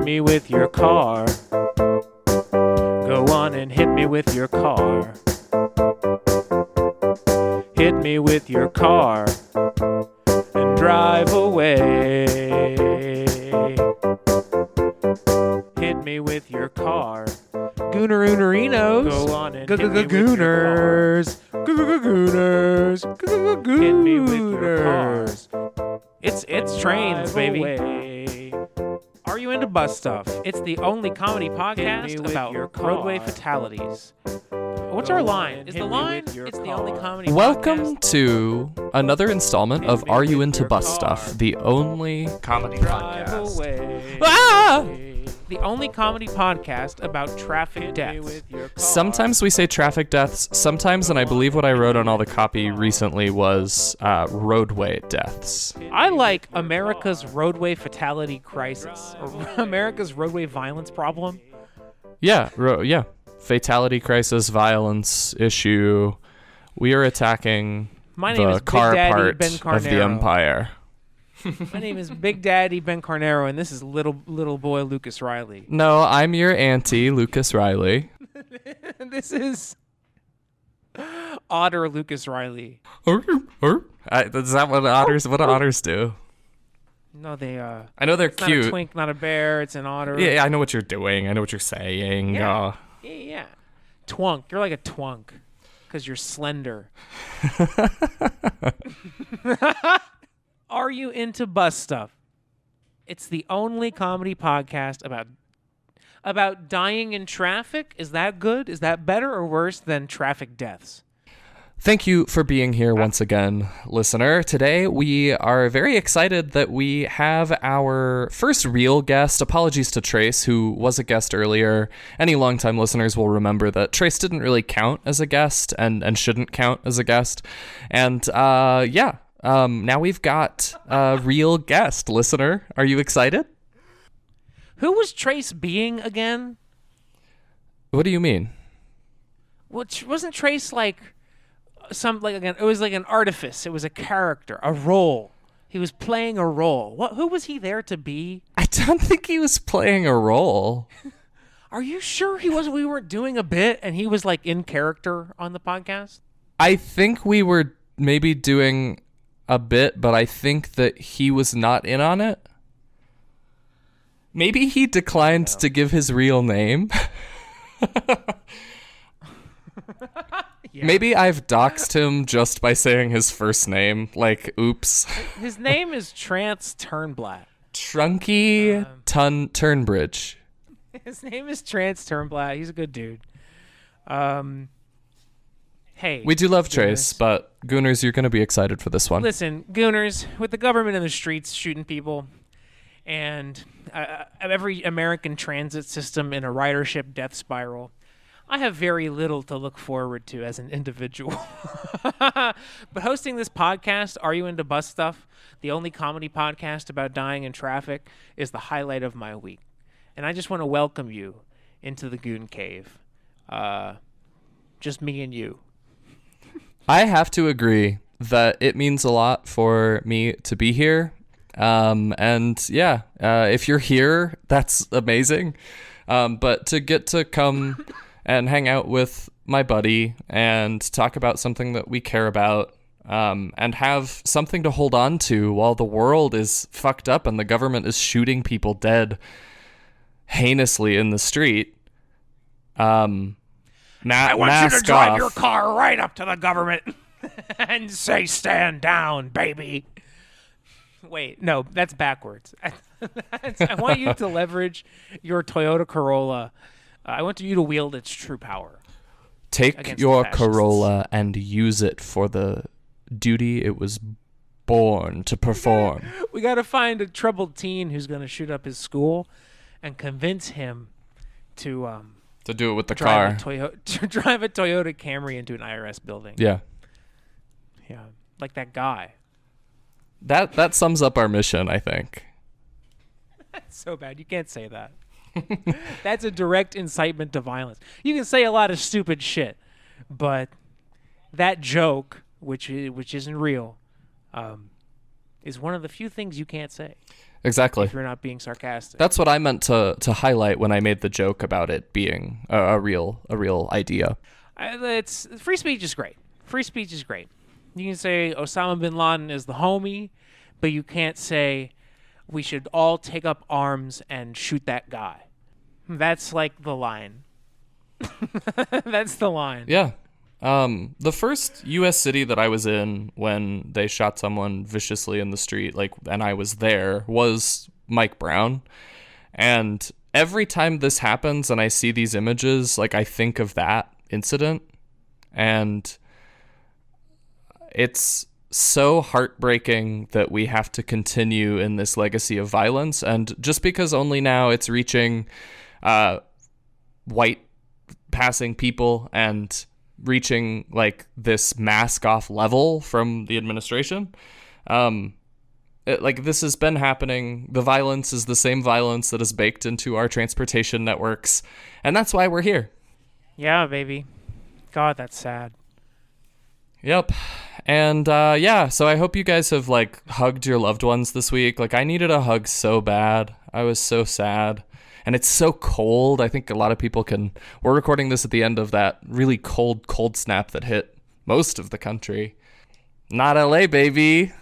me with your car. Go on and hit me with your car. Hit me with your car and drive away. Hit me with your car. Goonerunerinos. Go on and hit me with your car. Gooners. Hit me with your car. It's trains, Drive baby. away. Are you into bus stuff? It's the only comedy podcast about roadway fatalities. What's our line? Is the line? It's the only comedy Welcome podcast. to another installment of Are You Into Bus Stuff, the only comedy Drive podcast. away. Ah! The only comedy podcast about traffic deaths. Sometimes we say traffic deaths, sometimes, and I believe what I wrote on all the copy recently was roadway deaths. I like America's roadway fatality crisis, or America's roadway violence problem. Yeah, yeah. Fatality crisis, violence issue. We are attacking My name is the Big car Daddy part Ben of the Carnero. empire. My name is Big Daddy Ben Carnero, and this is little boy Lucas Riley. No, I'm your auntie, Lucas Riley. This is Otter Lucas Riley. Is that what otters do? No, they I know they're it's cute. not a twink, not a bear. It's an otter. Yeah, I know what you're doing. I know what you're saying. Yeah. Yeah. Twunk. You're like a twunk because you're slender. Are you into bus stuff? It's the only comedy podcast about dying in traffic. Is that good? Is that better or worse than traffic deaths? Thank you for being here once again, listener. Today we are very excited that we have our first real guest. Apologies to Trace, who was a guest earlier. Any longtime listeners will remember that Trace didn't really count as a guest and shouldn't count as a guest. And now we've got a real guest, listener. Are you excited? Who was Trace being again? What do you mean? Wasn't Trace like... it was like an artifice. It was a character, a role. He was playing a role. Who was he there to be? I don't think he was playing a role. Are you sure he wasn't? We weren't doing a bit and he was like in character on the podcast? I think we were maybe doing a bit, but I think that he was not in on it. Maybe he declined to give his real name. Yeah. Maybe I've doxed him just by saying his first name. Like, oops. His name is Trance Turnblatt. Trunky Turnbridge. His name is Trance Turnblatt. He's a good dude. Hey. We do love Gooners. Trace, but Gooners, you're going to be excited for this one. Listen, Gooners, with the government in the streets shooting people and every American transit system in a ridership death spiral, I have very little to look forward to as an individual. But hosting this podcast, Are You Into Bus Stuff, the only comedy podcast about dying in traffic, is the highlight of my week. And I just want to welcome you into the Goon Cave. Just me and you. I have to agree that it means a lot for me to be here. If you're here, that's amazing. But to get to come and hang out with my buddy and talk about something that we care about, and have something to hold on to while the world is fucked up and the government is shooting people dead heinously in the street. I want you to drive your car right up to the government and say, "Stand down, baby." Wait, no, that's backwards. I want you to leverage your Toyota Corolla. I want you to wield its true power. Take your Corolla and use it for the duty it was born to perform. We got to find a troubled teen who's going to shoot up his school and convince him to do it with the drive car. to drive a Toyota Camry into an IRS building. Yeah. Yeah, like that guy. That sums up our mission, I think. That's so bad. You can't say that. That's a direct incitement to violence. You can say a lot of stupid shit, but that joke, which isn't real, is one of the few things you can't say. Exactly. If you're not being sarcastic. That's what I meant to highlight when I made the joke about it being a real idea. Free speech is great. Free speech is great. You can say Osama bin Laden is the homie, but you can't say we should all take up arms and shoot that guy. That's like the line. That's the line. Yeah. The first U.S. city that I was in when they shot someone viciously in the street, and I was there, was Mike Brown. And every time this happens and I see these images, I think of that incident. And it's so heartbreaking that we have to continue in this legacy of violence. And just because only now it's reaching white passing people and reaching this mask off level from the administration, this has been happening. The violence is the same violence that is baked into our transportation networks, and that's why we're here. Yeah, baby. God, that's sad. Yep. And so I hope you guys have hugged your loved ones this week. I needed a hug so bad. I was so sad. And it's so cold. I think a lot of people we're recording this at the end of that really cold snap that hit most of the country. Not LA, baby.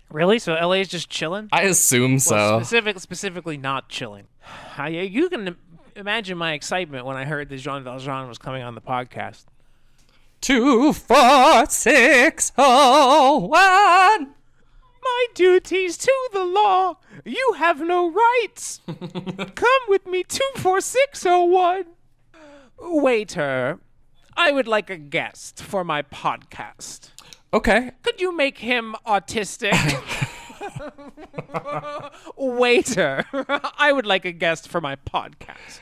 Really? So LA is just chilling? I assume so. Well, specifically not chilling. You can imagine my excitement when I heard that Jean Valjean was coming on the podcast. 24601. My duties to the law. You have no rights. Come with me, 24601. Waiter, I would like a guest for my podcast. Okay. Could you make him autistic? Waiter, I would like a guest for my podcast.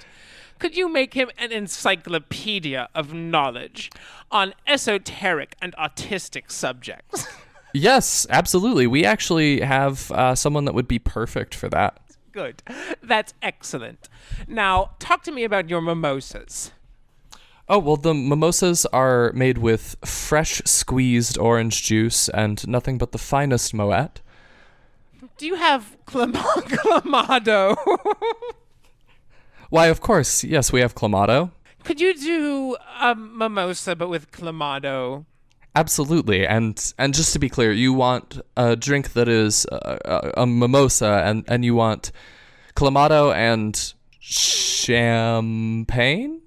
Could you make him an encyclopedia of knowledge on esoteric and autistic subjects? Yes, absolutely. We actually have someone that would be perfect for that. Good. That's excellent. Now, talk to me about your mimosas. Oh, well, the mimosas are made with fresh squeezed orange juice and nothing but the finest Moet. Do you have Clamato? Why, of course. Yes, we have Clamato. Could you do a mimosa but with Clamato? Absolutely. And just to be clear, you want a drink that is a mimosa and you want Clamato and champagne?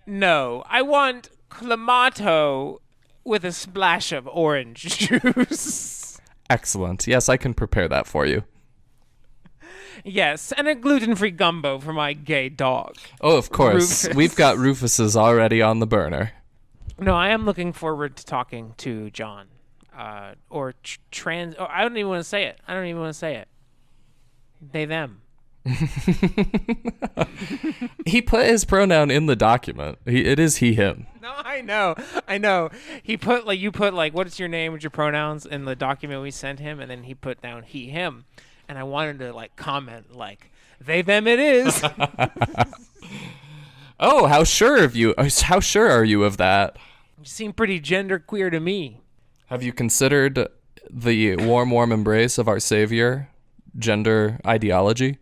No, I want Clamato with a splash of orange juice. Excellent. Yes, I can prepare that for you. Yes, and a gluten-free gumbo for my gay dog. Oh, of course. Rufus. We've got Rufus's already on the burner. No, I am looking forward to talking to John. I don't even want to say it. They, them. He put his pronoun in the document. It is he, him. No, I know. He put what's your name with your pronouns in the document we sent him, and then he put down he, him. And I wanted to comment they, them, it is. Oh, how sure are you of that? You seem pretty genderqueer to me. Have you considered the warm embrace of our savior, gender ideology?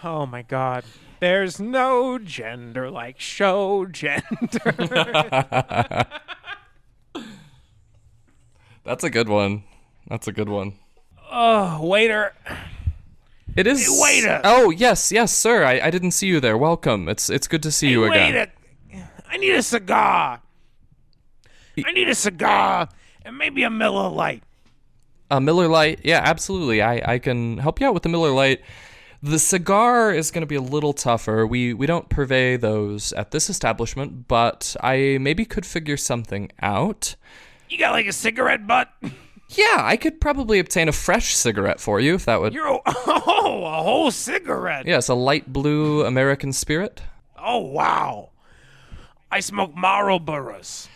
Oh my God. There's no gender like show gender. That's a good one. Oh, waiter. It is. Hey, waiter. Oh, yes, sir. I didn't see you there. Welcome. It's good to see you again. Waiter. I need a cigar. And maybe a Miller Lite. A Miller Lite? Yeah, absolutely. I can help you out with the Miller Lite. The cigar is going to be a little tougher. We don't purvey those at this establishment, but I maybe could figure something out. You got a cigarette butt? Yeah, I could probably obtain a fresh cigarette for you if that would... a whole cigarette. Yes, a light blue American Spirit. Oh, wow. I smoke Marlboros.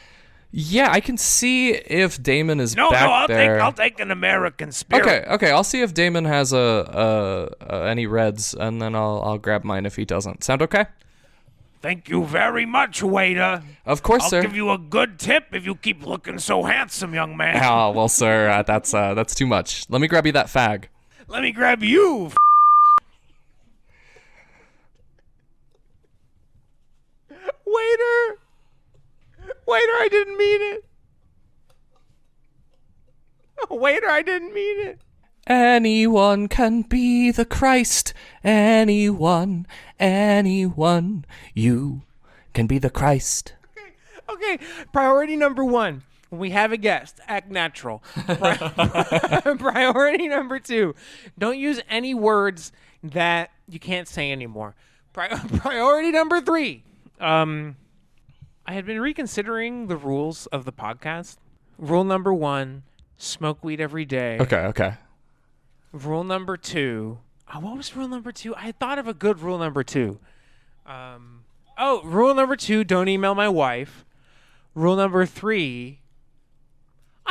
Yeah, I can see if Damon is back there. I'll take an American Spirit. Okay. I'll see if Damon has any reds, and then I'll grab mine if he doesn't. Sound okay? Thank you very much, waiter. Of course, sir. I'll give you a good tip if you keep looking so handsome, young man. Oh, well, sir, that's too much. Let me grab you that fag. Let me grab you. Waiter, I didn't mean it. Waiter, I didn't mean it. Anyone can be the Christ. Anyone. You can be the Christ. Okay. Priority number 1. When we have a guest, act natural. Priority number 2, don't use any words that you can't say anymore. Priority number 3, I had been reconsidering the rules of the podcast. Rule number 1, smoke weed every day. Okay. Rule number 2. Oh, what was rule number 2? I had thought of a good rule number 2. Rule number 2, don't email my wife. Rule number 3,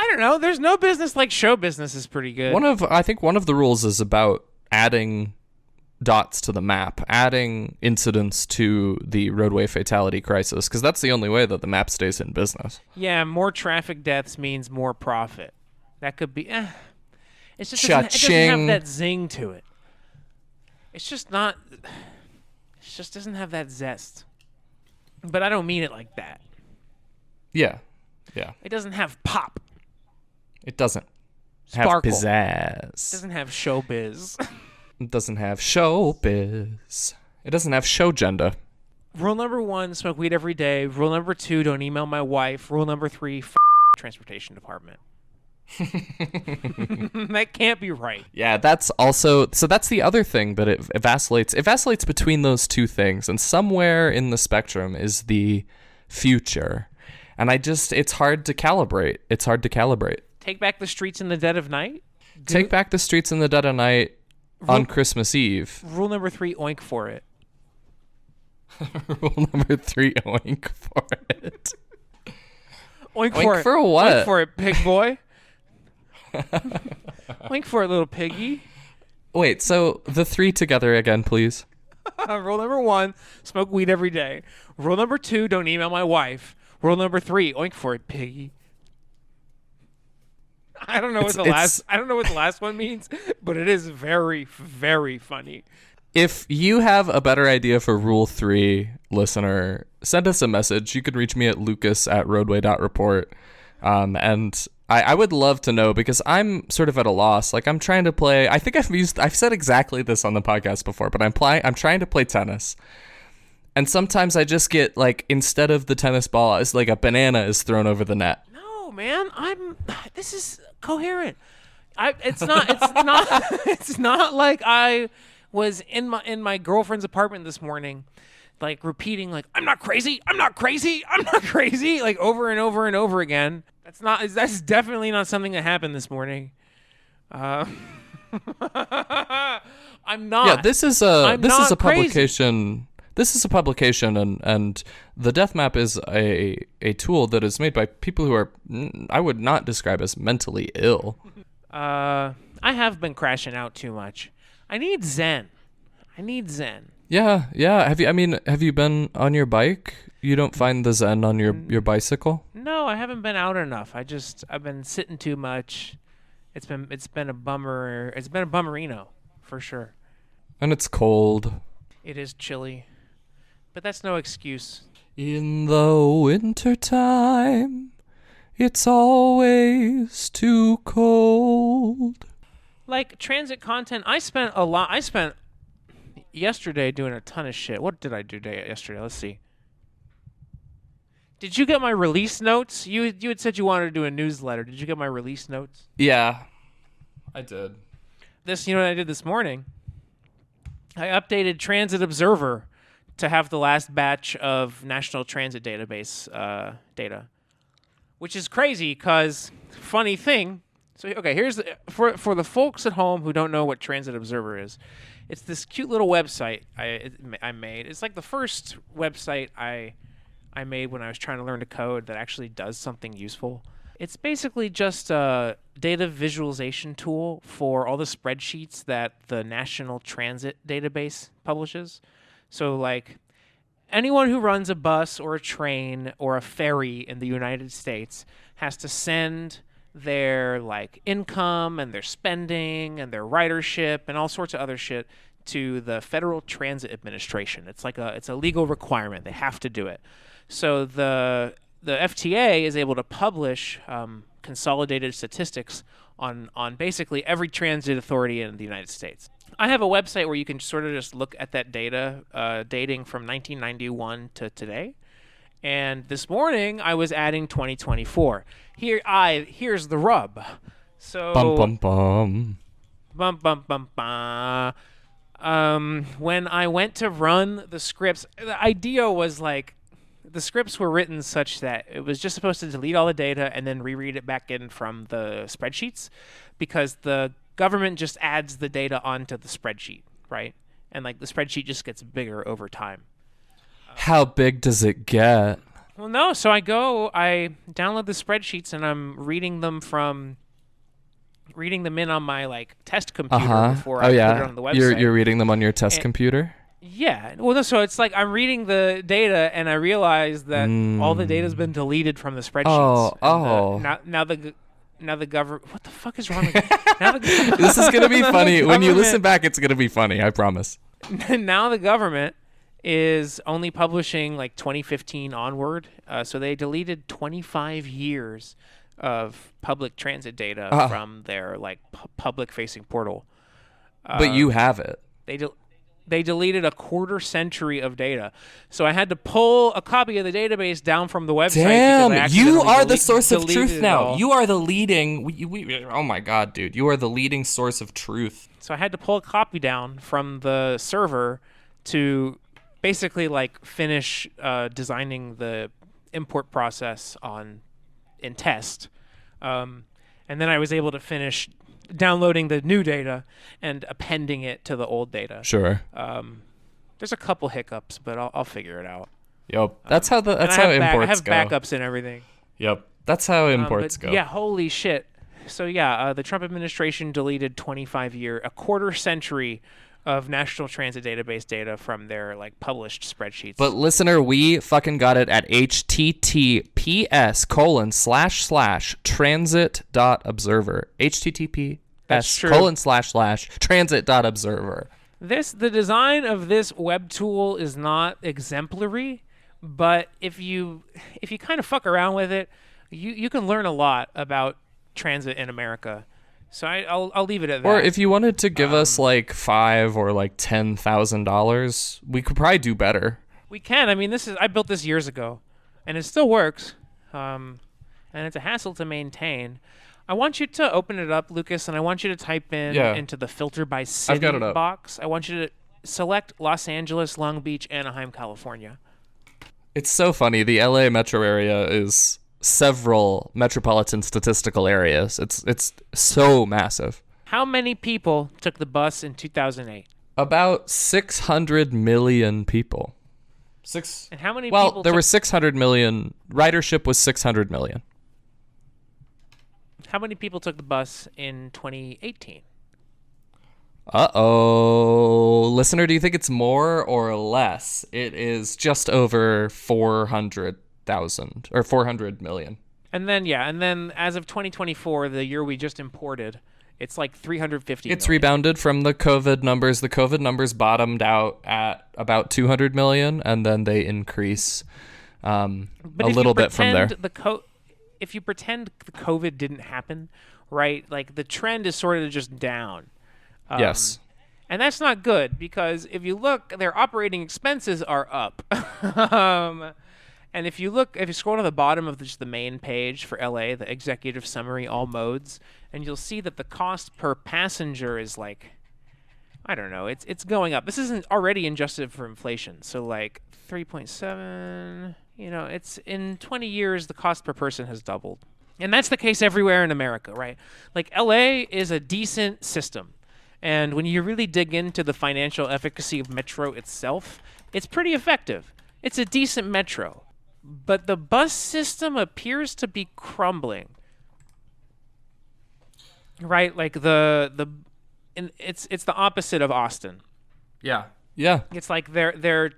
I don't know. There's no business like show business is pretty good. I think one of the rules is about adding dots to the map, adding incidents to the roadway fatality crisis, because that's the only way that the map stays in business. Yeah, more traffic deaths means more profit. That could be. It doesn't have that zing to it. It's just not. It just doesn't have that zest. But I don't mean it like that. Yeah. It doesn't have pop. It doesn't Sparkle. have pizzazz. It doesn't have showbiz. It doesn't have showbiz. It doesn't have show gender. Rule number 1, smoke weed every day. Rule number 2, don't email my wife. Rule number 3, transportation department. That can't be right. Yeah, that's also, so that's the other thing, but it vacillates. It vacillates between those two things, and somewhere in the spectrum is the future. And it's hard to calibrate. Take back the streets in the dead of night? Take back the streets in the dead of night on Christmas Eve. Rule number 3, oink for it. Rule number 3, oink for it. Oink Oink for what? Oink for it, pig boy. Oink for it, little piggy. Wait, so the 3 together again, please. Rule number 1, smoke weed every day. Rule number 2, don't email my wife. Rule number 3, oink for it, piggy. I don't know what the last one means, but it is very, very funny. If you have a better idea for rule 3, listener, send us a message. You can reach me at lucas@roadway.report. And I would love to know, because I'm sort of at a loss. Like, I'm trying to play, I think I've said exactly this on the podcast before, but I'm trying to play tennis. And sometimes I just get, like, instead of the tennis ball, it's like a banana is thrown over the net. No, man, this is coherent. It's not like I was in my girlfriend's apartment this morning, like repeating, like, I'm not crazy, like over and over and over again. That's definitely not something that happened this morning. I'm not. Yeah, this is a publication. Crazy. This is a publication, and the death map is a tool that is made by people who are, I would not describe as mentally ill. I have been crashing out too much. I need Zen. Yeah. Have you been on your bike? You don't find the Zen on your bicycle? No, I haven't been out enough. I've been sitting too much. It's been a bummer. It's been a bummerino, for sure. And it's cold. It is chilly. But that's no excuse. In the wintertime, it's always too cold. Like transit content, I spent yesterday doing a ton of shit. What did I do yesterday? Let's see. Did you get my release notes? You had said you wanted to do a newsletter. Did you get my release notes? Yeah, I did. You know what I did this morning? I updated Transit Observer to have the last batch of National Transit Database data, which is crazy because, funny thing. So, okay, here's for the folks at home who don't know what Transit Observer is. It's this cute little website I made. It's like the first website I made when I was trying to learn to code that actually does something useful. It's basically just a data visualization tool for all the spreadsheets that the National Transit Database publishes. So, like, anyone who runs a bus or a train or a ferry in the United States has to send their like income and their spending and their ridership and all sorts of other shit to the Federal Transit Administration. It's a legal requirement. They have to do it. So the FTA is able to publish consolidated statistics on basically every transit authority in the United States. I have a website where you can sort of just look at that data dating from 1991 to today. And this morning I was adding 2024. Here's the rub. So Bum bum bum. bum bum bum bum. When I went to run the scripts, the idea was like the scripts were written such that it was just supposed to delete all the data and then reread it back in from the spreadsheets, because the government just adds the data onto the spreadsheet, right? And like the spreadsheet just gets bigger over time. How big does it get? Well, no. So I download the spreadsheets and I'm reading them in on my like test computer before I put it on the website. You're reading them on your test computer? Yeah. Well, no, so it's like I'm reading the data and I realize that all the data's been deleted from the spreadsheets. Now the government. What the fuck is wrong with me? This is gonna be funny. When you listen back, it's gonna be funny. I promise. Now the government is only publishing like 2015 onward. So they deleted 25 years of public transit data from their like public-facing portal. But you have it. They deleted a quarter century of data. So I had to pull a copy of the database down from the website. Damn, you are the source of truth now. You are the leading. Oh my God, dude. You are the leading source of truth. So I had to pull a copy down from the server to basically like finish designing the import process in test. And then I was able to finish downloading the new data and appending it to the old data. Sure. There's a couple hiccups, but I'll figure it out. Yep. That's how imports go. I have backups and everything. Yep. That's how imports go. Yeah, holy shit. So yeah, the Trump administration deleted a quarter century of National Transit Database data from their like published spreadsheets. But listener, we fucking got it at https://transit.observer. https://transit.observer. The design of this web tool is not exemplary, but if you kind of fuck around with it, you can learn a lot about transit in America. So I'll leave it at that. Or if you wanted to give us like $5,000 or like $10,000, we could probably do better. We can. I mean, I built this years ago, and it still works. And it's a hassle to maintain. I want you to open it up, Lucas, and I want you to type into the filter by city box. I want you to select Los Angeles, Long Beach, Anaheim, California. It's so funny. The LA metro area is several metropolitan statistical areas. It's so massive. How many people took the bus in 2008? About 600 million people. And how many people? Well, there were 600 million. Ridership was 600 million. How many people took the bus in 2018? Uh-oh. Listener, do you think it's more or less? It is just over 400,000 or 400 million. And then as of 2024, the year we just imported, it's like 350 It's million. rebounded from the COVID numbers. The COVID numbers bottomed out at about 200 million, and then they increase a little bit from there. If you pretend the COVID didn't happen, right, like the trend is sort of just down. Yes. And that's not good, because if you look, their operating expenses are up. And if you scroll to the bottom of just the main page for LA, the executive summary, all modes, and you'll see that the cost per passenger is like, I don't know, it's going up. This isn't already adjusted for inflation. So like 3.7, it's in 20 years, the cost per person has doubled. And that's the case everywhere in America, right? Like LA is a decent system. And when you really dig into the financial efficacy of Metro itself, it's pretty effective. It's a decent Metro. But the bus system appears to be crumbling. Right? Like it's the opposite of Austin. Yeah. Yeah. It's like their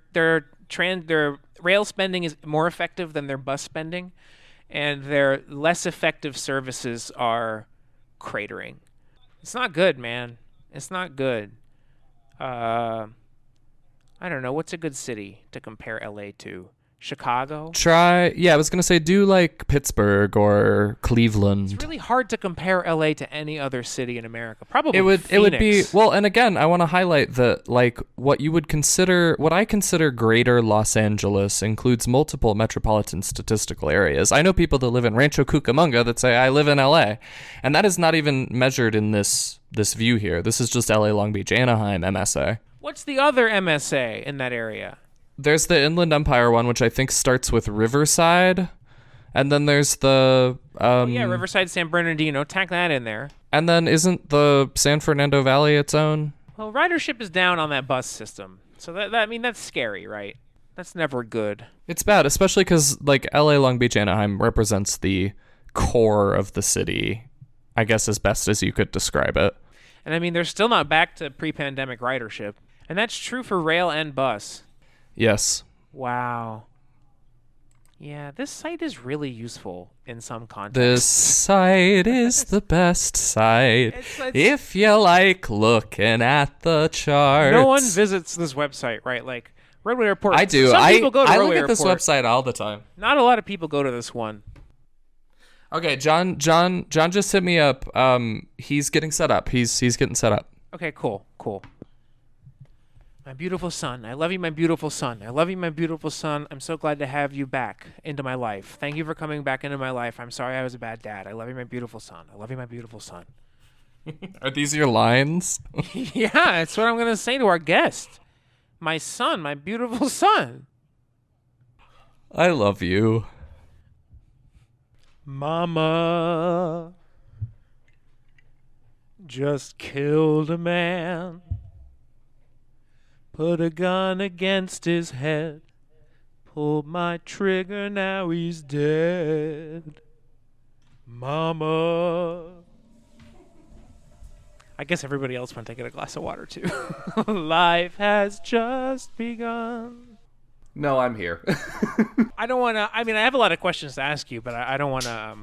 rail spending is more effective than their bus spending. and their less effective services are cratering. It's not good, man. It's not good. I don't know. What's a good city to compare LA to? Chicago? I was gonna say do like Pittsburgh or Cleveland. It's really hard to compare LA to any other city in America. Probably It would be Phoenix. well, and again, I want to highlight that like what I consider greater Los Angeles includes multiple metropolitan statistical areas. I know people that live in Rancho Cucamonga that say I live in LA, and that is not even measured in this view here. This is just LA, Long Beach, Anaheim, MSA. What's the other MSA in that area? There's the Inland Empire one, which I think starts with Riverside, and then there's the yeah, Riverside, San Bernardino. Tack that in there. and then isn't the San Fernando Valley its own? Well, ridership is down on that bus system, so that I mean that's scary, right? That's never good. It's bad, especially because like LA, Long Beach, Anaheim represents the core of the city, I guess as best as you could describe it. And I mean, they're still not back to pre-pandemic ridership, and that's true for rail and bus. Yes. Wow. Yeah, this site is really useful in some contexts. This site is the best site It's- if you like looking at the charts. No one visits this website, right? Like Roadway Report. I do. Some people go to I Roadway look at this Report. website all the time. Not a lot of people go to this one. Okay, John just hit me up. He's getting set up. He's getting set up. Okay, cool. My beautiful son. I love you, my beautiful son. I love you, my beautiful son. I'm so glad to have you back into my life. Thank you for coming back into my life. I'm sorry I was a bad dad. I love you, my beautiful son. I love you, my beautiful son. Are these your lines? Yeah, that's what I'm going to say to our guest. My son, my beautiful son. I love you. Mama just killed a man. Put a gun against his head. Pulled my trigger, now he's dead. Mama. I guess everybody else went to get a glass of water too. Life has just begun. No, I'm here. I don't want to. I mean, I have a lot of questions to ask you, but I don't want to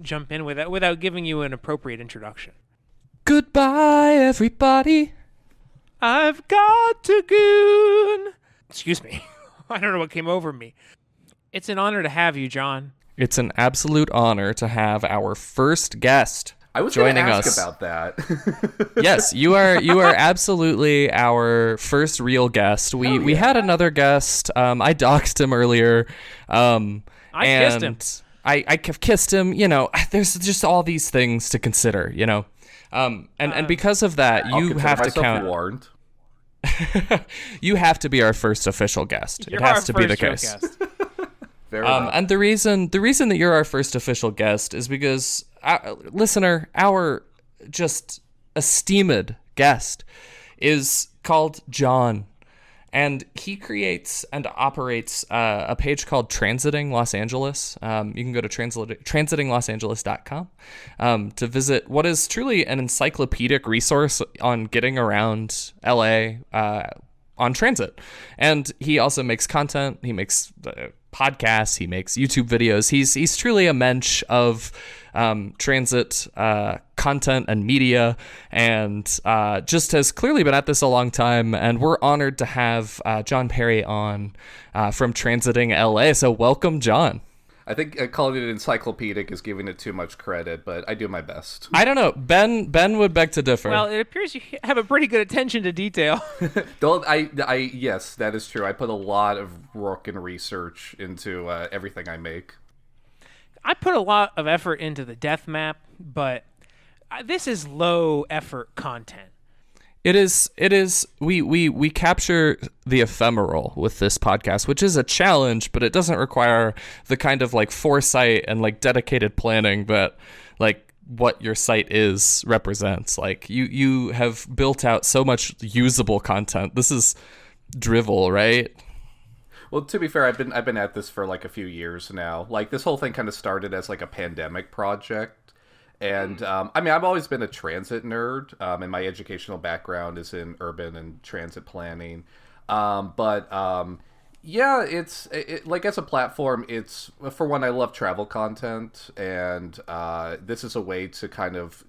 jump in without giving you an appropriate introduction. Goodbye, everybody. I've got to goon. Excuse me. I don't know what came over me. It's an honor to have you, John. It's an absolute honor to have our first guest I was going to joining ask us. about that. Yes, you are absolutely our first real guest. We had another guest. I doxed him earlier. I kissed him. I kissed him. You know, there's just all these things to consider. You know, and because of that, I'll you consider have to myself count. warned. You have to be our first official guest. You're it has our to be the first case. guest. Very well. And the reason that you're our first official guest is because, listener, our just esteemed guest is called John, and he creates and operates a page called Transiting Los Angeles. You can go to transitingllosangeles.com to visit what is truly an encyclopedic resource on getting around LA on transit. And he also makes content. He makes podcasts. He makes YouTube videos. He's truly a mensch of transit content and media, and just has clearly been at this a long time. And we're honored to have John Perry on from TransitingLA. So welcome, John. I think calling it encyclopedic is giving it too much credit, but I do my best. I don't know. Ben would beg to differ. Well, it appears you have a pretty good attention to detail. Yes, that is true. I put a lot of work and research into everything I make. I put a lot of effort into the death map, but this is low effort content. It is. We capture the ephemeral with this podcast, which is a challenge, but it doesn't require the kind of like foresight and like dedicated planning that like what your site is represents. Like you have built out so much usable content. This is drivel, right? Well, to be fair, I've been at this for like a few years now. Like this whole thing kind of started as like a pandemic project. And I mean, I've always been a transit nerd, and my educational background is in urban and transit planning. Yeah, like as a platform, it's for one, I love travel content, and this is a way to kind of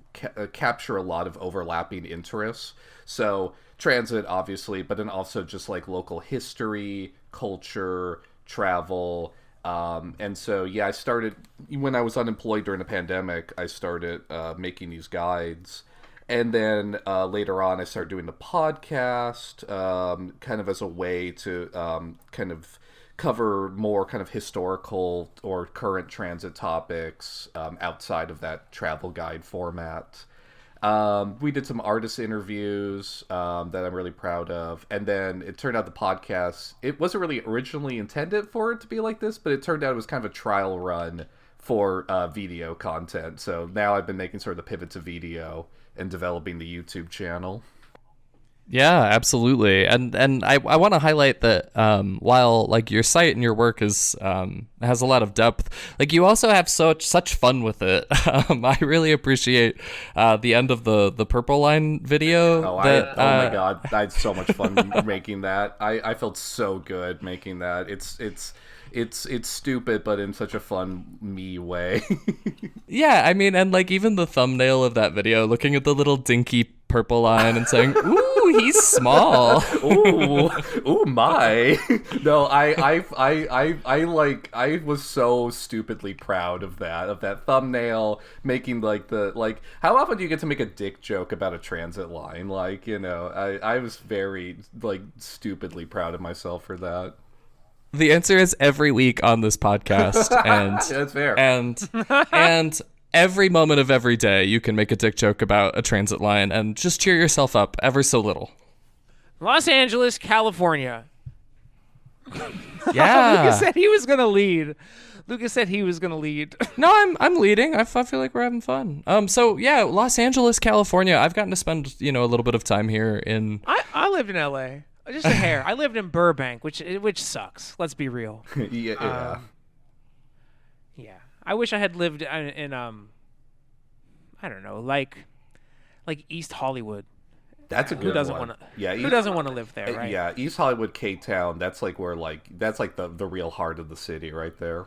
capture a lot of overlapping interests. So transit, obviously, but then also just like local history, culture, travel. And so, yeah, I started when I was unemployed during the pandemic. I started making these guides. And then later on, I started doing the podcast, kind of as a way to kind of cover more kind of historical or current transit topics outside of that travel guide format. We did some artist interviews that I'm really proud of. And then it turned out the podcast, it wasn't really originally intended for it to be like this, but it turned out it was kind of a trial run for video content. So now I've been making sort of the pivot to video and developing the YouTube channel. Yeah, absolutely. And I want to highlight that while like your site and your work is has a lot of depth, like you also have such fun with it. I really appreciate the end of the purple line video. Oh my god, I had so much fun making that. I felt so good making that. It's stupid, but in such a fun me way. Yeah, I mean, and like even the thumbnail of that video, looking at the little dinky purple line and saying, "Ooh, he's small." ooh my. No, I was so stupidly proud of that thumbnail, making like how often do you get to make a dick joke about a transit line? Like, you know, I was very like stupidly proud of myself for that. The answer is every week on this podcast, and that's fair. And every moment of every day, you can make a dick joke about a transit line and just cheer yourself up ever so little. Los Angeles, California. Yeah. Lucas said he was gonna lead. No, I'm leading. I feel like we're having fun. So yeah, Los Angeles, California. I've gotten to spend a little bit of time here in. I lived in LA. Just a hair. I lived in Burbank, which sucks. Let's be real. Yeah. Yeah. I wish I had lived in I don't know, like East Hollywood. That's a good Who doesn't one. want to? Yeah, who doesn't want to live there, right? Yeah, East Hollywood, K-Town. That's like where that's like the real heart of the city, right there.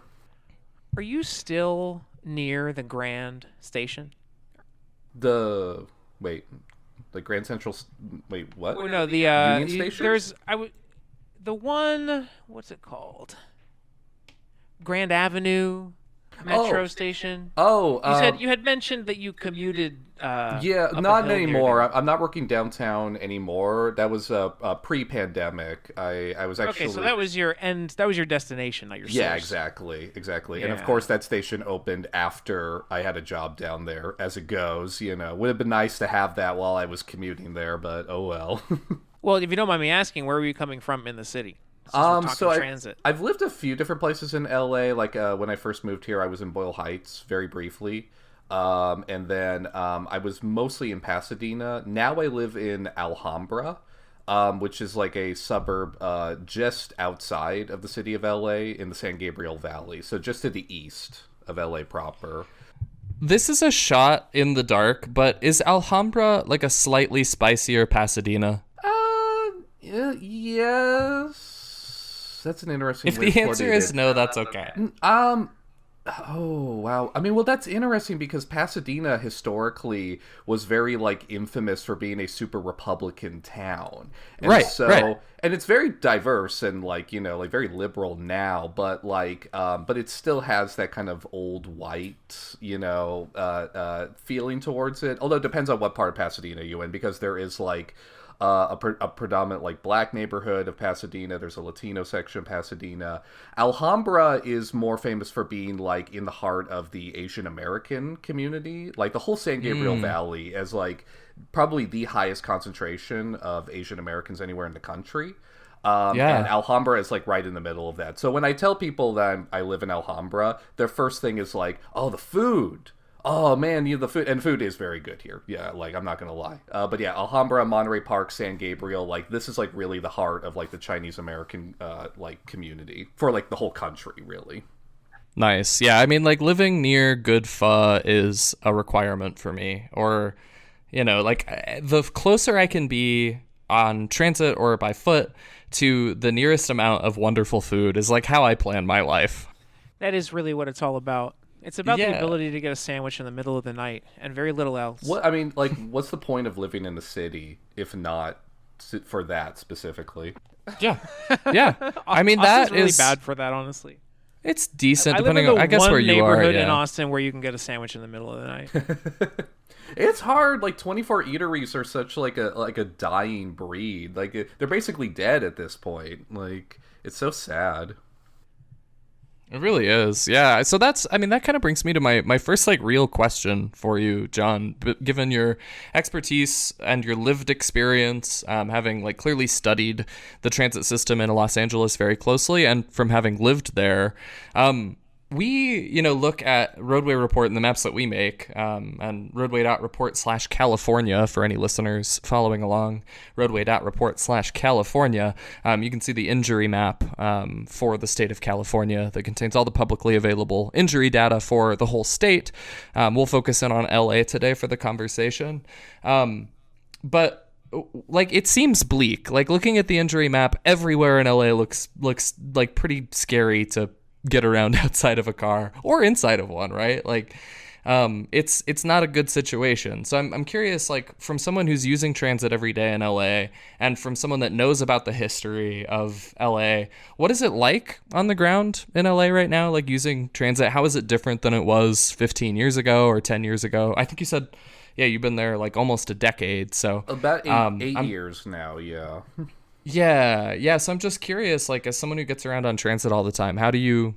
Are you still near the Grand Station? The Grand Central. Wait, what? Oh, no, the Union Station. There's the one. What's it called? Grand Avenue Metro Station. Oh, You had mentioned that you commuted. Yeah, up a not hill anymore. near I'm not working downtown anymore. That was pre-pandemic. I was actually. Okay, so that was your end. That was your destination, not your source. Yeah, exactly. Yeah. And of course, that station opened after I had a job down there. As it goes, would have been nice to have that while I was commuting there, but oh well. Well, if you don't mind me asking, where were you coming from in the city? Transit. I've lived a few different places in LA. Like when I first moved here, I was in Boyle Heights very briefly. And then I was mostly in Pasadena. Now I live in Alhambra, which is like a suburb just outside of the city of LA in the San Gabriel Valley. So just to the east of LA proper. This is a shot in the dark, but is Alhambra like a slightly spicier Pasadena? Yes. That's an interesting. If the answer is no, that's okay. Oh, wow. I mean, well, that's interesting because Pasadena historically was very, like, infamous for being a super Republican town. And right. And it's very diverse and, like, very liberal now, but, but it still has that kind of old white, feeling towards it. Although it depends on what part of Pasadena you're in, because there is, like, a predominant like black neighborhood of Pasadena. There's a Latino section of Pasadena. Alhambra is more famous for being like in the heart of the Asian American community. Like the whole San Gabriel Valley as like probably the highest concentration of Asian Americans anywhere in the country. And Alhambra is like right in the middle of that. So when I tell people that I live in Alhambra, their first thing is like, oh, the food. Oh man, the food, and food is very good here. Yeah, like I'm not gonna lie. But yeah, Alhambra, Monterey Park, San Gabriel, like this is like really the heart of like the Chinese American like community for like the whole country, really. Nice. Yeah, I mean like living near good pho is a requirement for me. Or, like the closer I can be on transit or by foot to the nearest amount of wonderful food is like how I plan my life. That is really what it's all about. It's about the Yeah. ability to get a sandwich in the middle of the night and very little else. What I mean, like, what's the point of living in the city if not for that specifically? Yeah. Yeah. I mean, Austin's that really is bad for that, honestly. It's decent I live depending in on, the I guess, one where you are. neighborhood in Yeah. Austin where you can get a sandwich in the middle of the night. It's hard. Like 24 eateries are such like a dying breed. Like they're basically dead at this point. Like it's so sad. It really is. Yeah. So that's, I mean, that kind of brings me to my first like real question for you, John, given your expertise and your lived experience, having like clearly studied the transit system in Los Angeles very closely and from having lived there. We, look at Roadway Report and the maps that we make, and roadway.report/California for any listeners following along, roadway.report/California. You can see the injury map for the state of California that contains all the publicly available injury data for the whole state. We'll focus in on LA today for the conversation. But like it seems bleak. Like looking at the injury map, everywhere in LA looks like pretty scary to get around outside of a car or inside of one, right? Like it's not a good situation. So I'm curious, like from someone who's using transit every day in LA and from someone that knows about the history of LA, what is it like on the ground in LA right now, like using transit? How is it different than it was 15 years ago or 10 years ago? I think you said, yeah, you've been there like almost a decade. So About eight years now, yeah. Yeah. So I'm just curious, like, as someone who gets around on transit all the time, how do you,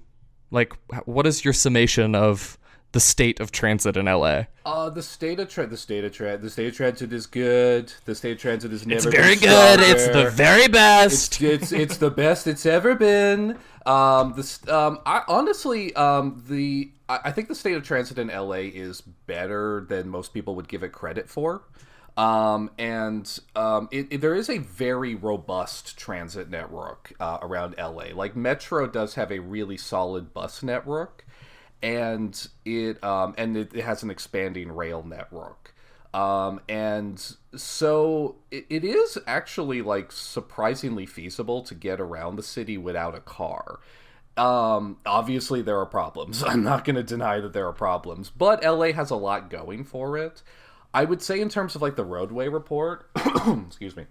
like, what is your summation of the state of transit in LA? The state of transit is good. The state of transit is never. It's very good. It's the very best. It's the best it's ever been. I honestly, I think the state of transit in LA is better than most people would give it credit for. There is a very robust transit network around LA. Like Metro does have a really solid bus network, and it has an expanding rail network. And so it is actually like surprisingly feasible to get around the city without a car. Obviously there are problems. I'm not going to deny that there are problems, but LA has a lot going for it. I would say in terms of like the roadway report, excuse me,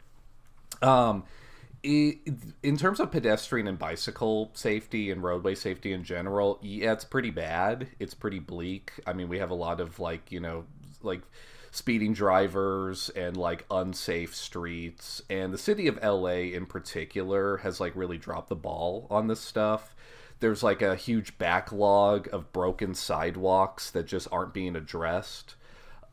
in terms of pedestrian and bicycle safety and roadway safety in general, yeah, it's pretty bad. It's pretty bleak. I mean, we have a lot of like speeding drivers and like unsafe streets, and the city of LA in particular has like really dropped the ball on this stuff. There's like a huge backlog of broken sidewalks that just aren't being addressed.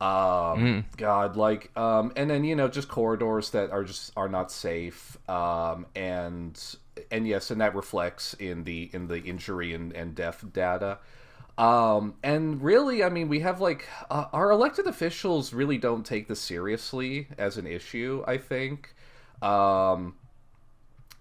And then just corridors that are not safe, and yes, and that reflects in the injury and death data. And really, I mean, we have like our elected officials really don't take this seriously as an issue, I think.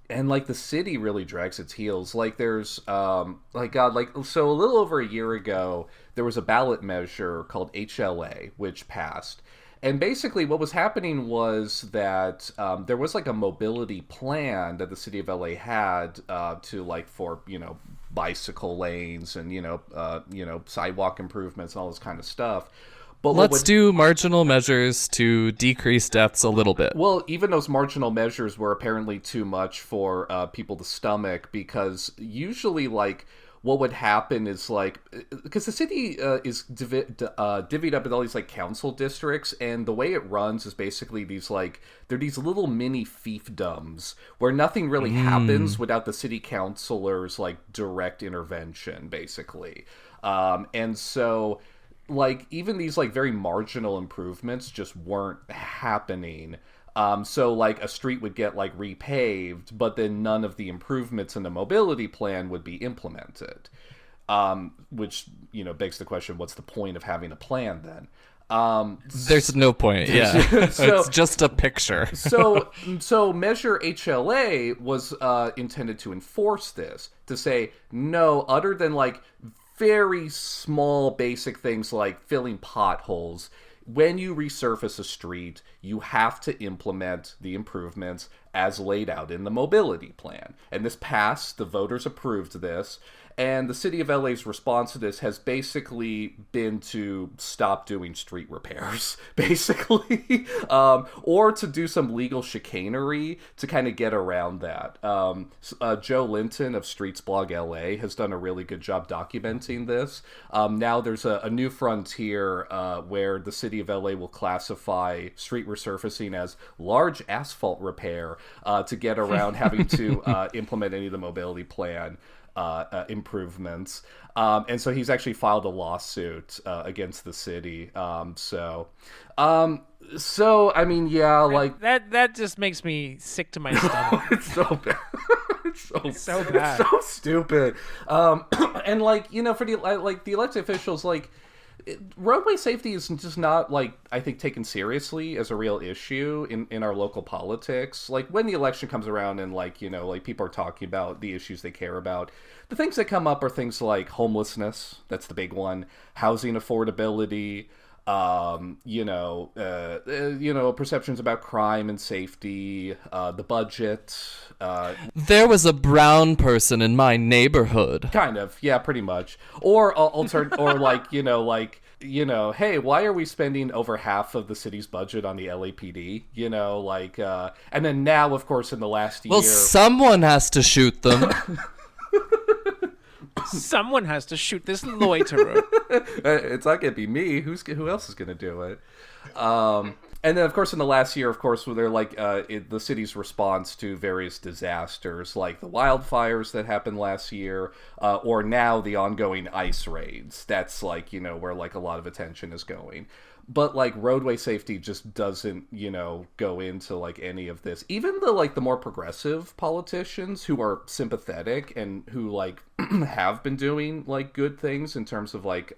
And like the city really drags its heels. Like there's so a little over a year ago there was a ballot measure called HLA which passed, and basically what was happening was that there was like a mobility plan that the city of LA had to like for bicycle lanes and sidewalk improvements and all this kind of stuff. But let's do marginal measures to decrease deaths a little bit. Well, even those marginal measures were apparently too much for people to stomach, because usually, like, what would happen is, like, because the city is divvied up in all these, like, council districts, and the way it runs is basically these, like, they're these little mini fiefdoms where nothing really happens without the city councilors, like, direct intervention, basically. And so, like, even these like very marginal improvements just weren't happening. So like a street would get like repaved, but then none of the improvements in the mobility plan would be implemented. Which begs the question: what's the point of having a plan then? There's no point. Yeah, so, it's just a picture. so Measure HLA was intended to enforce this, to say no, other than like very small basic things like filling potholes, when you resurface a street, you have to implement the improvements as laid out in the mobility plan. And this passed, the voters approved this, and the city of LA's response to this has basically been to stop doing street repairs, basically, or to do some legal chicanery to kind of get around that. Joe Linton of Streets Blog LA has done a really good job documenting this. Now there's a new frontier where the city of LA will classify street resurfacing as large asphalt repair to get around having to implement any of the mobility plan improvements. And so he's actually filed a lawsuit against the city. So I mean, yeah, like that just makes me sick to my stomach. it's so bad. It's so bad. It's so stupid. And like, you know, for the elected officials, like, roadway safety is just not, like, I think, taken seriously as a real issue in our local politics. Like, when the election comes around and, like, you know, like, people are talking about the issues they care about, the things that come up are things like homelessness, that's the big one, housing affordability, perceptions about crime and safety, the budget. There was a brown person in my neighborhood. Kind of, yeah, pretty much. Or or like, hey, why are we spending over half of the city's budget on the LAPD? You know, like, and then now, of course, in the last year, well, someone has to shoot them. Someone has to shoot this loiterer. It's not gonna be me. Who else is gonna do it? And then, of course, in the last year, of course, where they're like the city's response to various disasters, like the wildfires that happened last year, or now the ongoing ice raids. That's like, you know, where like a lot of attention is going. But like roadway safety just doesn't, you know, go into like any of this. Even the more progressive politicians who are sympathetic and who like have been doing like good things in terms of like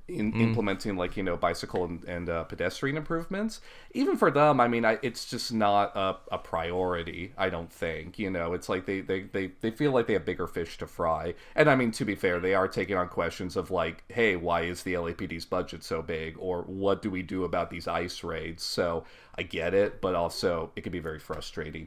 implementing like, you know, bicycle and pedestrian improvements, even for them, I mean, it's just not a priority. I don't think, you know, it's like they feel like they have bigger fish to fry. And I mean, to be fair, they are taking on questions of like, hey, why is the LAPD's budget so big, or what do we do about these ice raids? So I get it, but also it can be very frustrating.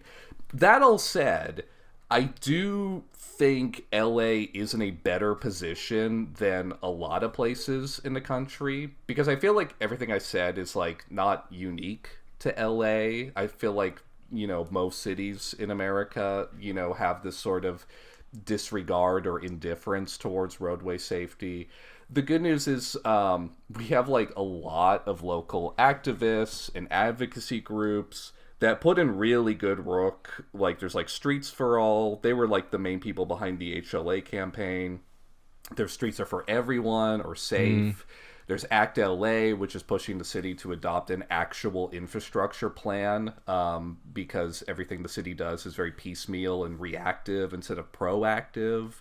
That all said, I do think LA is in a better position than a lot of places in the country, because I feel like everything I said is like not unique to LA. I feel like, you know, most cities in America, you know, have this sort of disregard or indifference towards roadway safety. The good news is we have like a lot of local activists and advocacy groups that put in really good work. Like, there's like Streets for All. They were like the main people behind the HLA campaign. There's Streets Are For Everyone or SAFE. There's Act LA, which is pushing the city to adopt an actual infrastructure plan, because everything the city does is very piecemeal and reactive instead of proactive.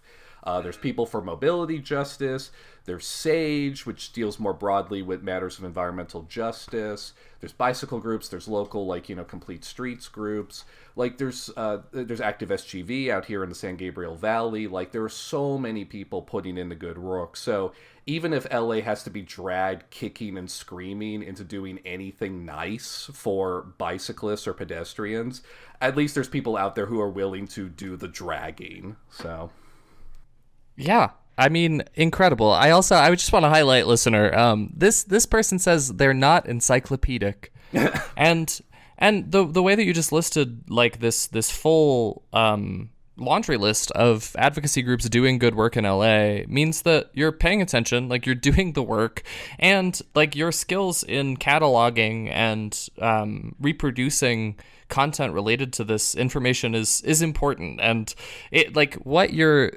There's People for Mobility Justice. There's SAGE, which deals more broadly with matters of environmental justice. There's bicycle groups. There's local, like, you know, complete streets groups. Like, there's Active SGV out here in the San Gabriel Valley. Like, there are so many people putting in the good work. So even if LA has to be dragged kicking and screaming into doing anything nice for bicyclists or pedestrians, at least there's people out there who are willing to do the dragging. So Yeah, I mean, incredible. I would just want to highlight, listener, this person says they're not encyclopedic, and the way that you just listed like this full laundry list of advocacy groups doing good work in LA means that you're paying attention, like you're doing the work, and like your skills in cataloging and reproducing content related to this information is important. And it, like, what you're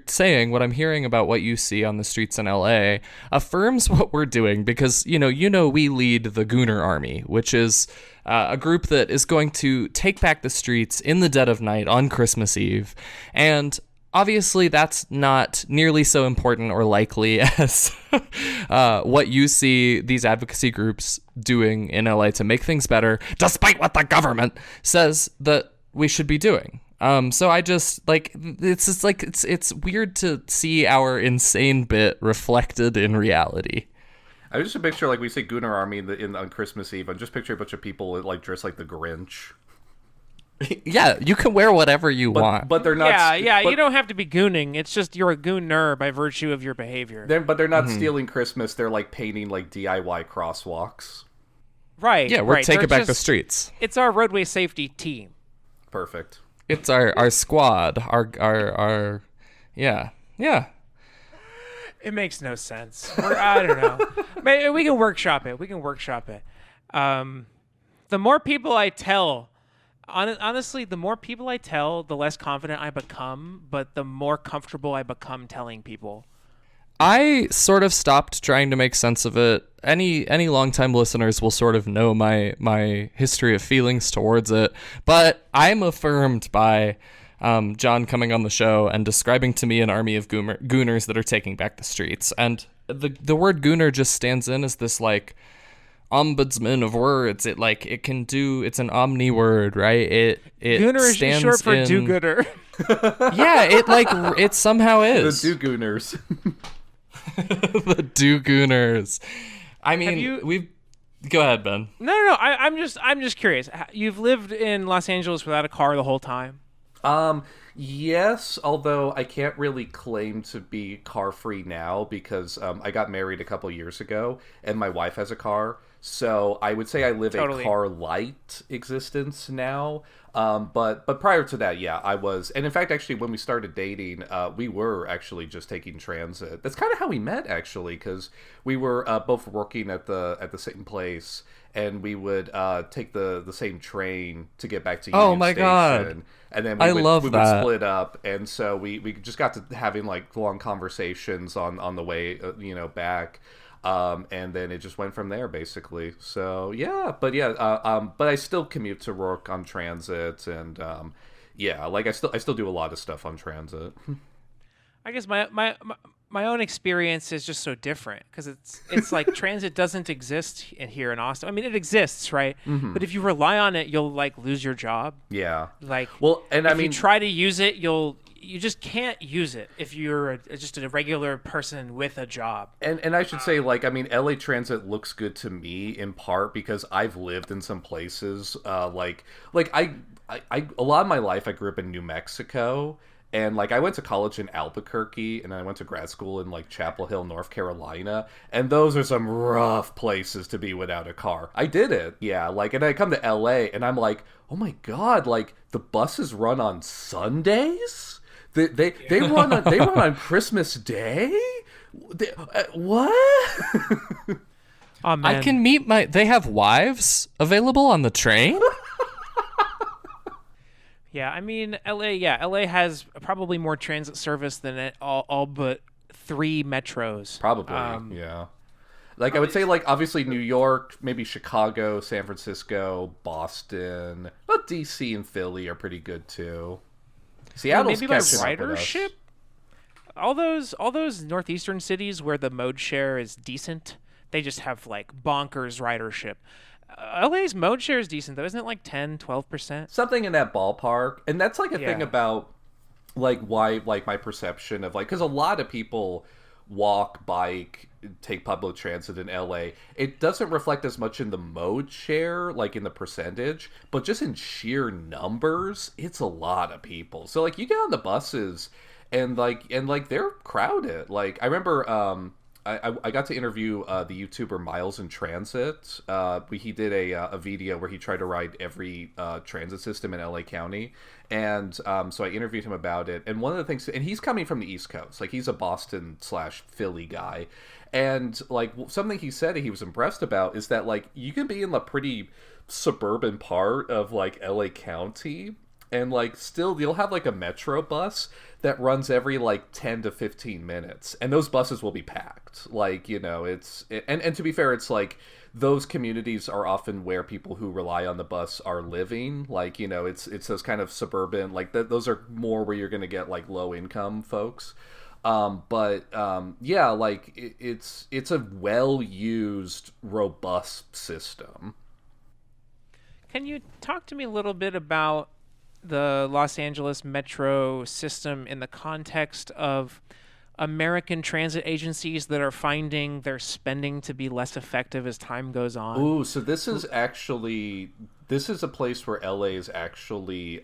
saying, what I'm hearing about what you see on the streets in LA affirms what we're doing, because you know we lead the Gooner Army, which is a group that is going to take back the streets in the dead of night on Christmas Eve. And obviously that's not nearly so important or likely as what you see these advocacy groups doing in LA to make things better, despite what the government says that we should be doing. So I just, like, it's just like, it's weird to see our insane bit reflected in reality. I just picture like we say Gooner Army on Christmas Eve. I'm just picturing a bunch of people like dressed like the Grinch. Yeah, you can wear whatever you want. But they're not. Yeah, But, you don't have to be gooning. It's just you're a gooner by virtue of your behavior. but they're not stealing Christmas. They're like painting like DIY crosswalks. Right. Yeah, we're right. taking They're back the streets. It's our roadway safety team. Perfect. It's our squad. Our yeah. It makes no sense. I don't know. Maybe we can workshop it. The more people I tell, honestly, the more people I tell, the less confident I become, but the more comfortable I become telling people. I sort of stopped trying to make sense of it. Any longtime listeners will sort of know my history of feelings towards it, but I'm affirmed by John coming on the show and describing to me an army of gooners that are taking back the streets. And the word gooner just stands in as this like ombudsman of words. It's an omni word, right? It Gooner is stands short for in, do-gooder. Yeah, it somehow is. The do-gooners. The do-gooners. I mean, we've... Go ahead, Ben. No. I'm just curious. You've lived in Los Angeles without a car the whole time? Yes, although I can't really claim to be car free now because I got married a couple years ago and my wife has a car. So I would say I live a car light existence now. But prior to that, yeah, I was. And in fact, actually, when we started dating, we were actually just taking transit. That's kind of how we met, actually, because we were both working at the same place. And we would take the same train to get back to Union Oh my Station. God. And then I we love would that. split up. And so we just got to having like long conversations on the way, back. And then it just went from there, basically. So yeah, but I still commute to work on transit, and like I still do a lot of stuff on transit. I guess my own experience is just so different because it's like transit doesn't exist here in Austin. I mean, it exists, right? Mm-hmm. But if you rely on it, you'll like lose your job. Yeah. Like, well, and if you try to use it, you just can't use it if you're just a regular person with a job. And I should say, like, I mean, LA Transit looks good to me in part because I've lived in some places, like I a lot of my life I grew up in New Mexico. And, like, I went to college in Albuquerque, and I went to grad school in, like, Chapel Hill, North Carolina. And those are some rough places to be without a car. I did it. Yeah, like, and I come to LA, and I'm like, oh my God, like, the buses run on Sundays? They run on Christmas Day? What? Oh, man. I can meet they have wives available on the train? Yeah, I mean, LA has probably more transit service than all but 3 metros. Probably, yeah. Like, I would say, like, obviously New York, maybe Chicago, San Francisco, Boston. But DC and Philly are pretty good, too. Seattle's maybe by catching up with us. ridership? All those northeastern cities where the mode share is decent, they just have, like, bonkers ridership. LA's mode share is decent, though. Isn't it like 10, 12%? Something in that ballpark. And that's, like, a thing about, like, why, like, my perception of, like, because a lot of people walk, bike, take public transit in LA. It doesn't reflect as much in the mode share, like, in the percentage, but just in sheer numbers, it's a lot of people. So, like, you get on the buses, and they're crowded. Like, I remember, I got to interview the YouTuber Miles in Transit. He did a video where he tried to ride every transit system in LA County. And so I interviewed him about it. And one of the things, and he's coming from the East Coast, like he's a Boston/Philly guy. And like something he said he was impressed about is that like you can be in a pretty suburban part of like LA County, and like still you'll have like a metro bus that runs every like 10 to 15 minutes, and those buses will be packed. Like, and to be fair, it's like those communities are often where people who rely on the bus are living. Like, it's those kind of suburban, like those are more where you're going to get like low income folks. Yeah, like it's a well used, robust system. Can you talk to me a little bit about the Los Angeles metro system in the context of American transit agencies that are finding their spending to be less effective as time goes on. Ooh, so this is a place where LA is actually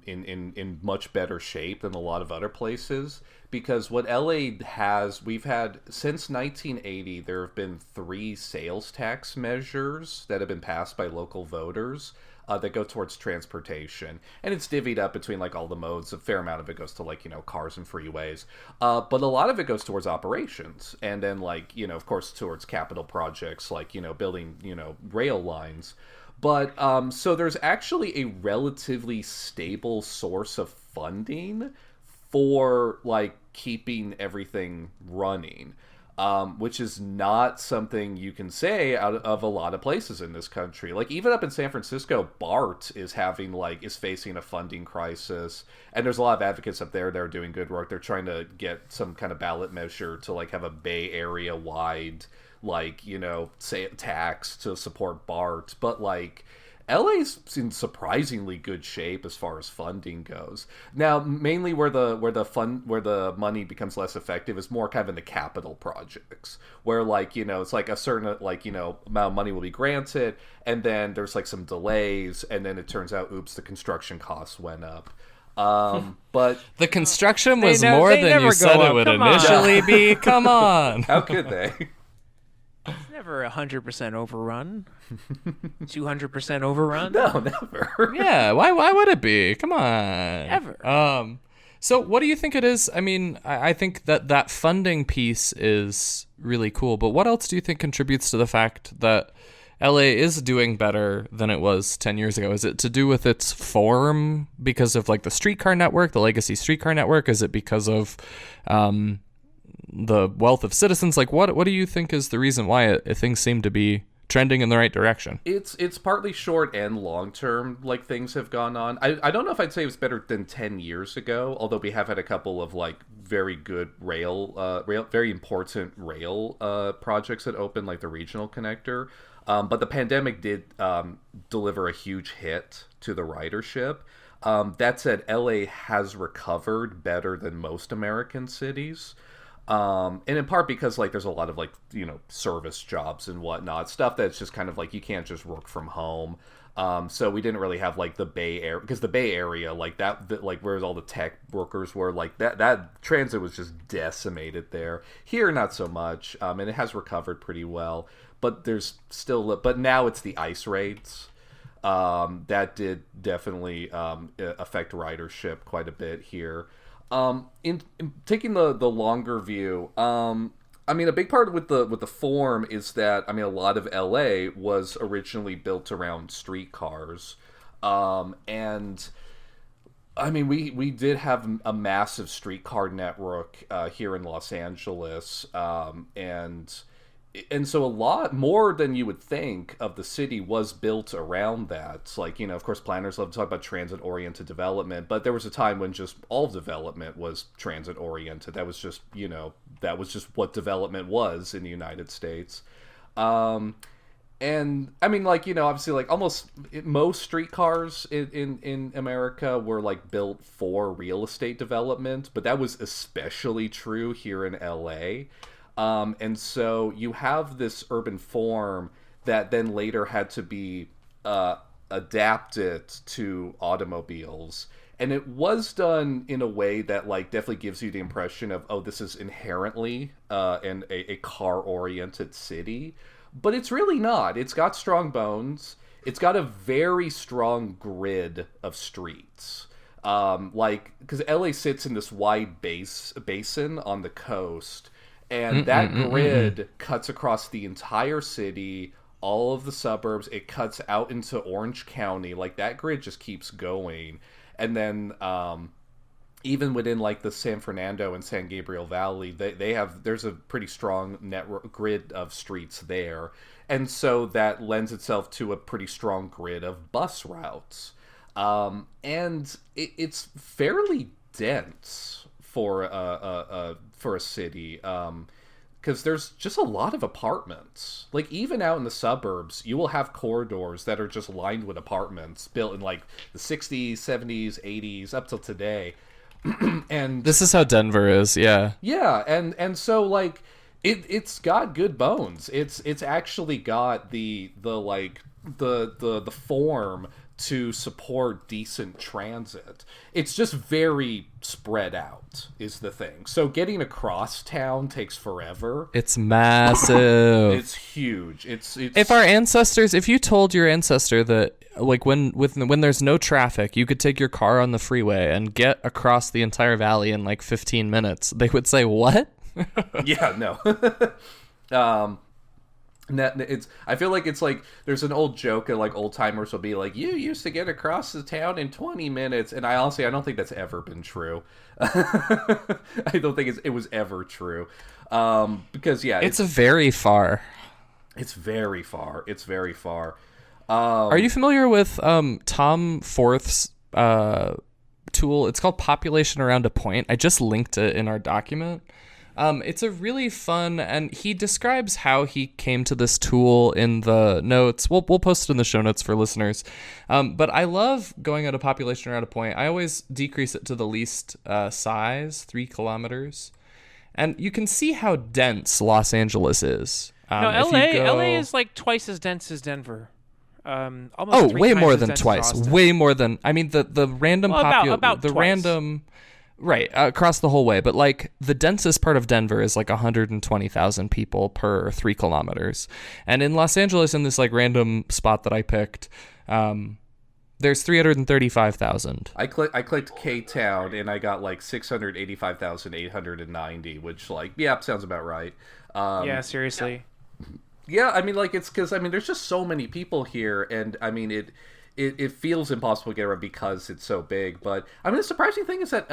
in much better shape than a lot of other places, because what LA has, we've had since 1980, there have been 3 sales tax measures that have been passed by local voters that go towards transportation, and it's divvied up between like all the modes. A fair amount of it goes to like, cars and freeways, but a lot of it goes towards operations, and then like, of course, towards capital projects like, building, rail lines. But so there's actually a relatively stable source of funding for like keeping everything running, which is not something you can say out of a lot of places in this country. Like even up in San Francisco, BART is facing a funding crisis, and there's a lot of advocates up there that are doing good work. They're trying to get some kind of ballot measure to like have a Bay Area wide say tax to support BART, but like LA's in surprisingly good shape as far as funding goes. Now, mainly where the money becomes less effective is more kind of in the capital projects, where like, it's like a certain like, amount of money will be granted, and then there's like some delays, and then it turns out, oops, the construction costs went up. But the construction was more than you said it would initially be. Come on. How could they? It's never 100% overrun. 200% overrun. No, never. Yeah, why would it be? Come on. Ever. So what do you think it is? I mean, I think that funding piece is really cool, but what else do you think contributes to the fact that LA is doing better than it was 10 years ago? Is it to do with its form because of like the streetcar network, the legacy streetcar network? Is it because of the wealth of citizens? Like what do you think is the reason why things seem to be trending in the right direction? It's partly short and long term, like things have gone on. I don't know if I'd say it was better than 10 years ago, although we have had a couple of like very good very important rail projects that opened, like the regional connector. But the pandemic did deliver a huge hit to the ridership. That said, LA has recovered better than most American cities. And in part because like there's a lot of like, service jobs and whatnot, stuff that's just kind of like you can't just work from home. So we didn't really have like the Bay Area, because the Bay Area, like that like where all the tech workers were, like that transit was just decimated there. Here, not so much. And it has recovered pretty well, but but now it's the ICE raids. That did definitely affect ridership quite a bit here. In taking the longer view, I mean, a big part with the form is that, I mean, a lot of LA was originally built around streetcars, and I mean, we did have a massive streetcar network here in Los Angeles, and so a lot more than you would think of the city was built around that. It's like, of course, planners love to talk about transit-oriented development, but there was a time when just all development was transit-oriented. That was just, what development was in the United States. And I mean, like, obviously, like almost most streetcars in America were like built for real estate development, but that was especially true here in LA. And so you have this urban form that then later had to be adapted to automobiles. And it was done in a way that like definitely gives you the impression of, oh, this is inherently a car-oriented city. But it's really not. It's got strong bones. It's got a very strong grid of streets. Because LA sits in this wide basin on the coast. And that grid cuts across the entire city, all of the suburbs. It cuts out into Orange County. Like, that grid just keeps going. And then even within, like, the San Fernando and San Gabriel Valley, there's a pretty strong network grid of streets there. And so that lends itself to a pretty strong grid of bus routes. And it's fairly dense for a city, because there's just a lot of apartments. Like, even out in the suburbs, you will have corridors that are just lined with apartments built in like the 60s, 70s, 80s, up till today. And This is how Denver is, yeah. yeah, and so like it's got good bones. It's actually got the form to support decent transit. It's just very spread out is the thing. So getting across town takes forever. It's massive. It's huge. It's If you told your ancestor that like when there's no traffic, you could take your car on the freeway and get across the entire valley in like 15 minutes, they would say, "What?" yeah, no. I feel like it's like there's an old joke that like old timers will be like, you used to get across the town in 20 minutes, and I don't think that's ever been true. I don't think it was ever true, because yeah, It's very far. It's very far. It's very far. Are you familiar with Tom Forth's tool? It's called Population Around a Point. I just linked it in our document. It's a really fun, and he describes how he came to this tool in the notes. We'll post it in the show notes for listeners. But I love going at a population around a point. I always decrease it to the least size, 3 kilometers. And you can see how dense Los Angeles is. No, LA is like twice as dense as Denver. Almost 3 way times more as than dense as twice. Austin. Way more than, I mean, the random about the twice. random, right, across the whole way. But like the densest part of Denver is like 120,000 people per 3 kilometers. And in Los Angeles, in this like random spot that I picked, there's 335,000. I clicked K-Town and I got like 685,890, which like, yeah, sounds about right. Yeah, seriously. Yeah, I mean, like, it's because, I mean, there's just so many people here, and, I mean, it feels impossible to get around because it's so big, but, I mean, the surprising thing is that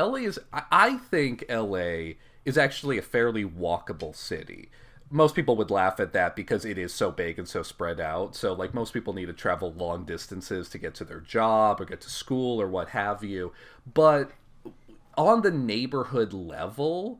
I think LA is actually a fairly walkable city. Most people would laugh at that because it is so big and so spread out, so, like, most people need to travel long distances to get to their job or get to school or what have you, but on the neighborhood level,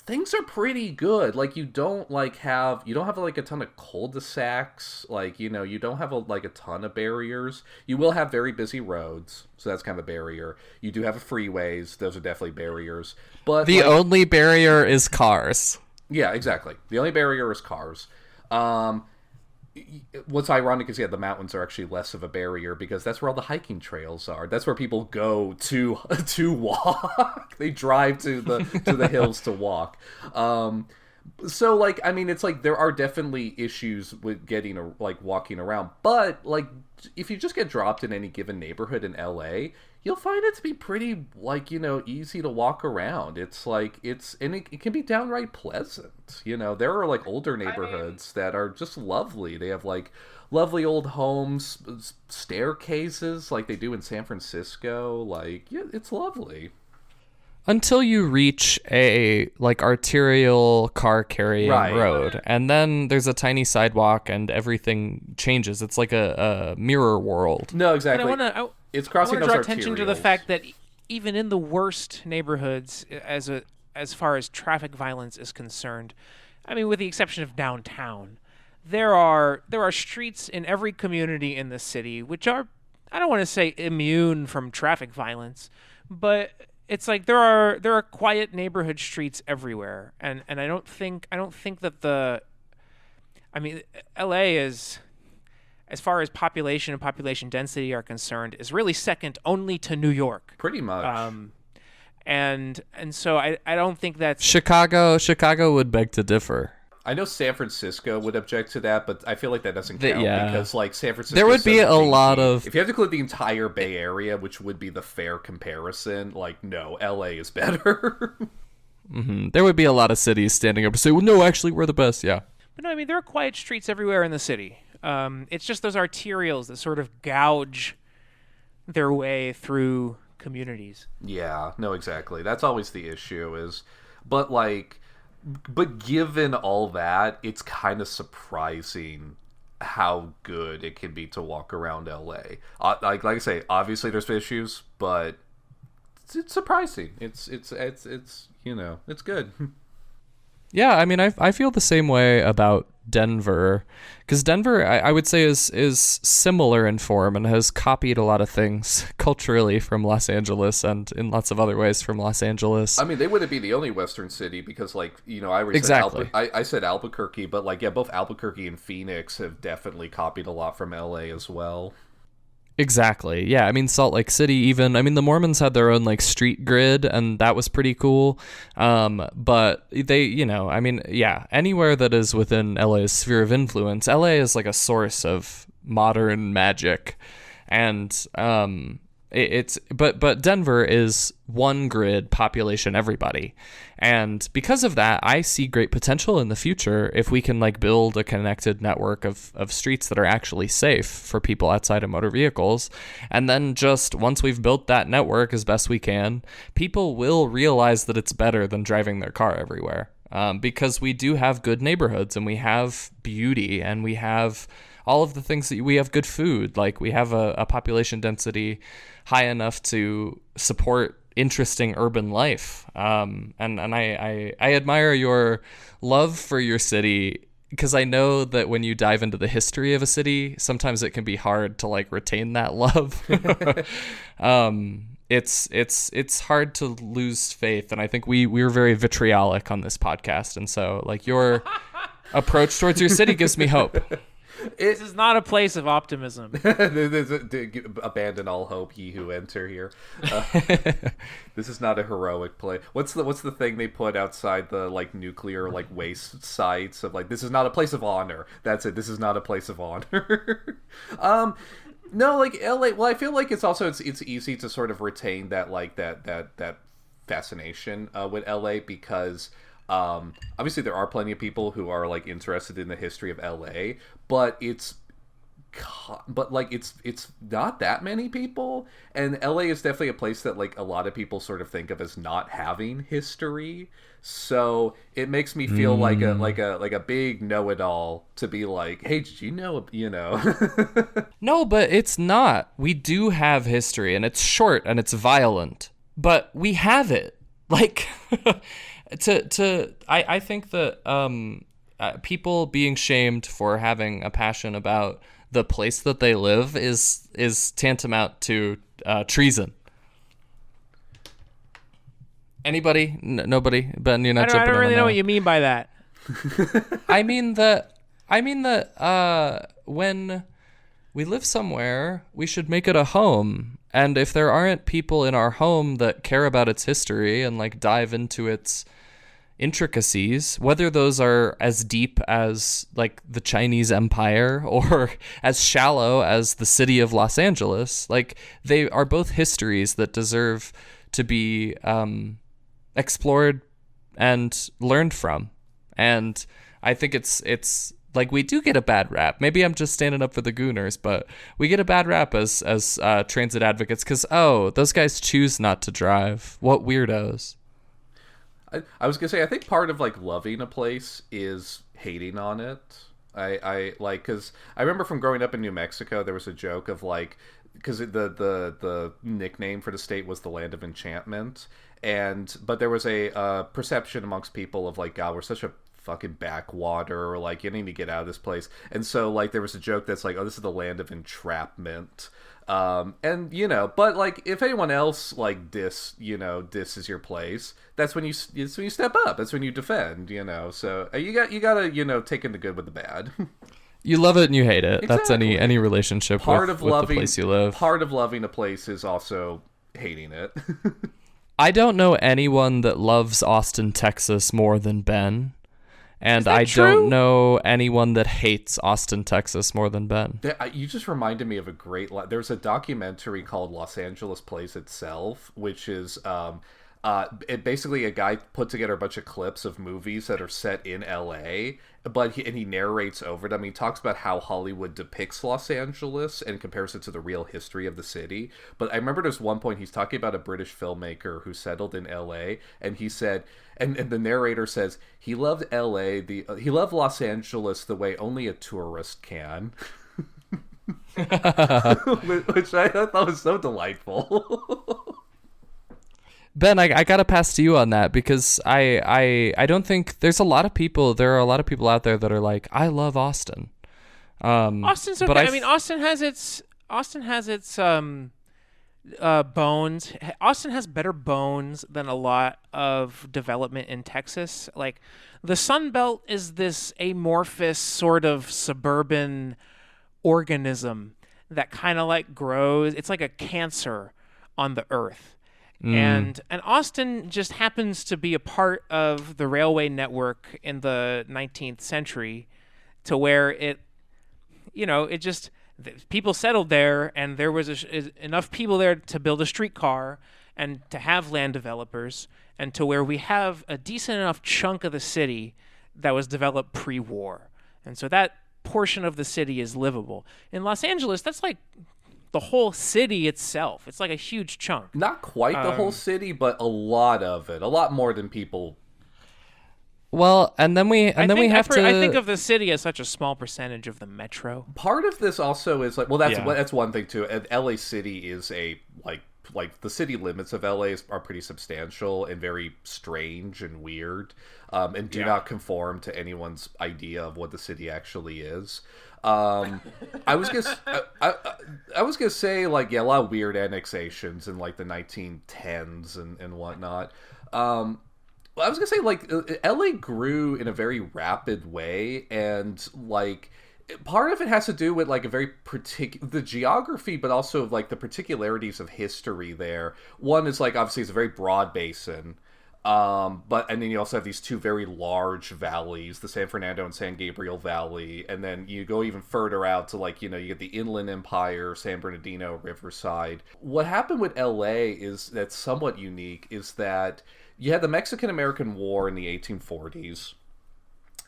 things are pretty good. Like, you don't have like a ton of cul-de-sacs. Like, you know, you don't have a ton of barriers. You will have very busy roads, so that's kind of a barrier. You do have freeways; those are definitely barriers. But The only barrier is cars. yeah, exactly. The only barrier is cars. What's ironic is, yeah, the mountains are actually less of a barrier because that's where all the hiking trails are. That's where people go to walk. They drive to the hills to walk. So, like, I mean, it's like there are definitely issues with getting walking around, but like if you just get dropped in any given neighborhood in LA, you'll find it to be pretty, like, you know, easy to walk around. It's like it can be downright pleasant. You know, there are like older neighborhoods that are just lovely. They have like lovely old homes, staircases like they do in San Francisco. Like, yeah, it's lovely. Until you reach a like arterial car carrying Right. road, and then there's a tiny sidewalk and everything changes. It's like a mirror world. No, And exactly. It's crossing I want to those draw attention to the arterials. fact that even in the worst neighborhoods, as far as traffic violence is concerned, I mean, with the exception of downtown, there are streets in every community in the city which are, I don't want to say immune from traffic violence, but it's like there are quiet neighborhood streets everywhere, and I don't think that I mean, LA is, as far as population and population density are concerned, is really second only to New York. Pretty much. And so I don't think that's Chicago would beg to differ. I know San Francisco would object to that, but I feel like that doesn't count because, like, San Francisco. There would be a lot of. If you have to include the entire Bay Area, which would be the fair comparison, like, no, LA is better. There would be a lot of cities standing up and say, "Well, no, actually, we're the best." Yeah. But no, I mean, there are quiet streets everywhere in the city. It's just those arterials that sort of gouge their way through communities. Yeah, no, exactly. That's always the issue but given all that, it's kind of surprising how good it can be to walk around LA. Like I say, obviously there's issues, but it's surprising. It's you know, it's good. Yeah, I mean, I feel the same way about Denver, because Denver, I would say, is similar in form and has copied a lot of things culturally from Los Angeles and in lots of other ways from Los Angeles. I mean, they wouldn't be the only Western city because, like, you know, I already said Exactly. I said Albuquerque, but like, yeah, both Albuquerque and Phoenix have definitely copied a lot from LA as well. Exactly. Yeah. I mean, Salt Lake City, even. I mean, the Mormons had their own like street grid, and that was pretty cool. But they, I mean, yeah, anywhere that is within LA's sphere of influence, LA is like a source of modern magic, and but Denver is one grid, population, everybody. And because of that, I see great potential in the future if we can like build a connected network of streets that are actually safe for people outside of motor vehicles. And then just once we've built that network as best we can, people will realize that it's better than driving their car everywhere. Because we do have good neighborhoods and we have beauty and we have all of the things that we have good food. Like we have a population density high enough to support interesting urban life. And I admire your love for your city, because I know that when you dive into the history of a city, sometimes it can be hard to like retain that love. It's hard to lose faith, and I think we were very vitriolic on this podcast, and so like your approach towards your city gives me hope. This is not a place of optimism. Abandon all hope, ye who enter here. This is not a heroic place. What's the thing they put outside the like nuclear like waste sites of like, this is not a place of honor. That's it. This is not a place of honor. No, like LA. Well, I feel like it's easy to sort of retain that like that fascination with LA because. Obviously, there are plenty of people who are like interested in the history of LA, but it's not that many people, and LA is definitely a place that like a lot of people sort of think of as not having history. So it makes me feel like a big know-it-all to be like, hey, did you know? No, but it's not. We do have history, and it's short and it's violent, but we have it. Like. I think that people being shamed for having a passion about the place that they live is tantamount to treason. Anybody? Nobody? Ben, you're not jumping in. I don't really on know that. what you mean by that. I mean that when we live somewhere, we should make it a home. And if there aren't people in our home that care about its history and like dive into its intricacies, whether those are as deep as like the Chinese Empire or as shallow as the city of Los Angeles, like they are both histories that deserve to be explored and learned from. And I think it's like we do get a bad rap. Maybe I'm just standing up for the gooners, but we get a bad rap as transit advocates because, those guys choose not to drive. What weirdos. I was gonna say, I think part of like loving a place is hating on it. I like, because I remember from growing up in New Mexico, there was a joke of like, because the nickname for the state was the Land of Enchantment, but there was a perception amongst people of like, God, we're such a fucking backwater, or like you need to get out of this place. And so like there was a joke that's like, oh, this is the land of entrapment. And but like if anyone else like disses your place, that's when you step up. That's when you defend. So you gotta take in the good with the bad. You love it and you hate it. Exactly. That's any relationship with the place you live. Part of loving a place is also hating it. I don't know anyone that loves Austin, Texas more than Ben. And I don't know anyone that hates Austin, Texas more than Ben. You just reminded me of a great... There's a documentary called Los Angeles Plays Itself, which is... basically a guy put together a bunch of clips of movies that are set in LA, but he narrates over them. He talks about how Hollywood depicts Los Angeles and compares it to the real history of the city. But I remember there's one point he's talking about a British filmmaker who settled in LA, and he said, and the narrator says he loved LA, he loved Los Angeles the way only a tourist can. Which I thought was so delightful. Ben, I gotta pass to you on that because I don't think there are a lot of people out there that are like, I love Austin. Austin's okay. But I mean, Austin has its bones. Austin has better bones than a lot of development in Texas. Like, the Sun Belt is this amorphous sort of suburban organism that kind of like grows. It's like a cancer on the earth. And Austin just happens to be a part of the railway network in the 19th century, to where people settled there, and there was enough people there to build a streetcar and to have land developers, and to where we have a decent enough chunk of the city that was developed pre-war. And so that portion of the city is livable. In Los Angeles, that's like the whole city itself. It's like a huge chunk. Not quite the whole city, but a lot of it. A lot more than people. Well, I think of the city as such a small percentage of the metro. Part of this also is like, well, that's one thing too. LA City is like the city limits of LA are pretty substantial and very strange and weird, and do not conform to anyone's idea of what the city actually is. I was gonna say like, yeah, a lot of weird annexations in like the 1910s and whatnot. I was gonna say like LA grew in a very rapid way, and like part of it has to do with like a very the geography, but also like the particularities of history there. One is like, obviously it's a very broad basin. And then you also have these two very large valleys, the San Fernando and San Gabriel Valley, and then you go even further out to like, you get the Inland Empire, San Bernardino, Riverside. What happened with LA that's somewhat unique is that you had the Mexican-American War in the 1840s.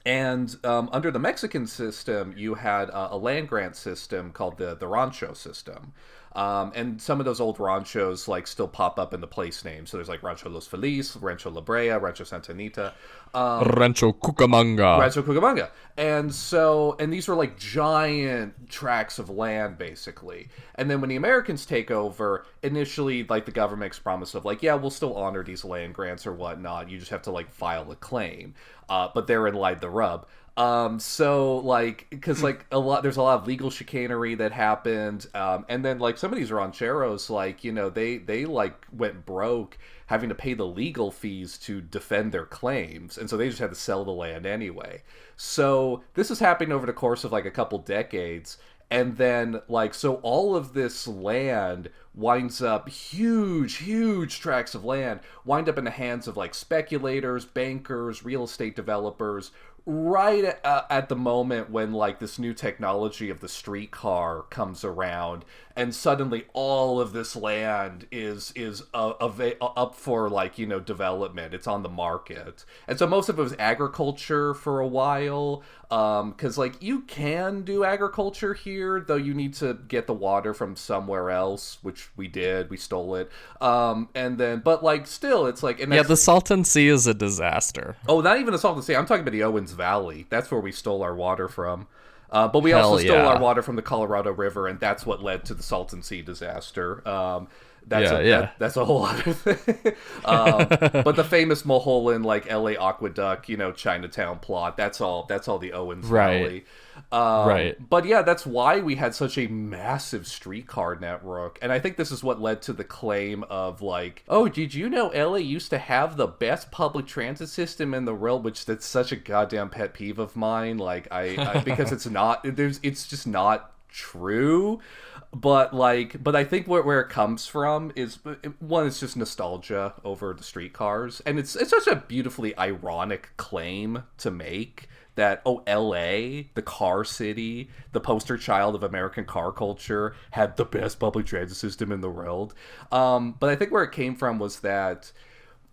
And under the Mexican system, you had a land grant system called the rancho system. And some of those old ranchos like still pop up in the place names. So there's like Rancho Los Feliz, Rancho La Brea, Rancho Santa Anita, Rancho Cucamonga. And these were like giant tracts of land, basically. And then when the Americans take over, initially like the government makes promise of like, yeah, we'll still honor these land grants or whatnot. You just have to like file a claim. But therein lied the rub. So like, because like there's a lot of legal chicanery that happened, and then like some of these rancheros, like they like went broke having to pay the legal fees to defend their claims, and so they just had to sell the land anyway. So this is happening over the course of like a couple decades. And then, like, so all of this land winds up, huge tracts of land, wind up in the hands of, like, speculators, bankers, real estate developers, right at the moment when, like, this new technology of the streetcar comes around, and suddenly all of this land is up for, like, development. It's on the market. And so most of it was agriculture for a while, because, like, you can do agriculture here, though you need to get the water from somewhere else, which we did. We stole it. And then, but, like, still, it's like... Yeah, the Salton Sea is a disaster. Oh, not even the Salton Sea. I'm talking about the Owens Valley. That's where we stole our water from. But we also stole our water from the Colorado River, and that's what led to the Salton Sea disaster. That's a whole other thing. But the famous Mulholland, like, LA Aqueduct, Chinatown plot, that's all the Owens Valley. Right. But yeah, that's why we had such a massive streetcar network. And I think this is what led to the claim of like, oh, did you know LA used to have the best public transit system in the world? Which that's such a goddamn pet peeve of mine. Like I because it's just not true. But I think where it comes from is, one, it's just nostalgia over the streetcars, and it's such a beautifully ironic claim to make that, oh, LA, the car city, the poster child of American car culture, had the best public transit system in the world. But I think where it came from was that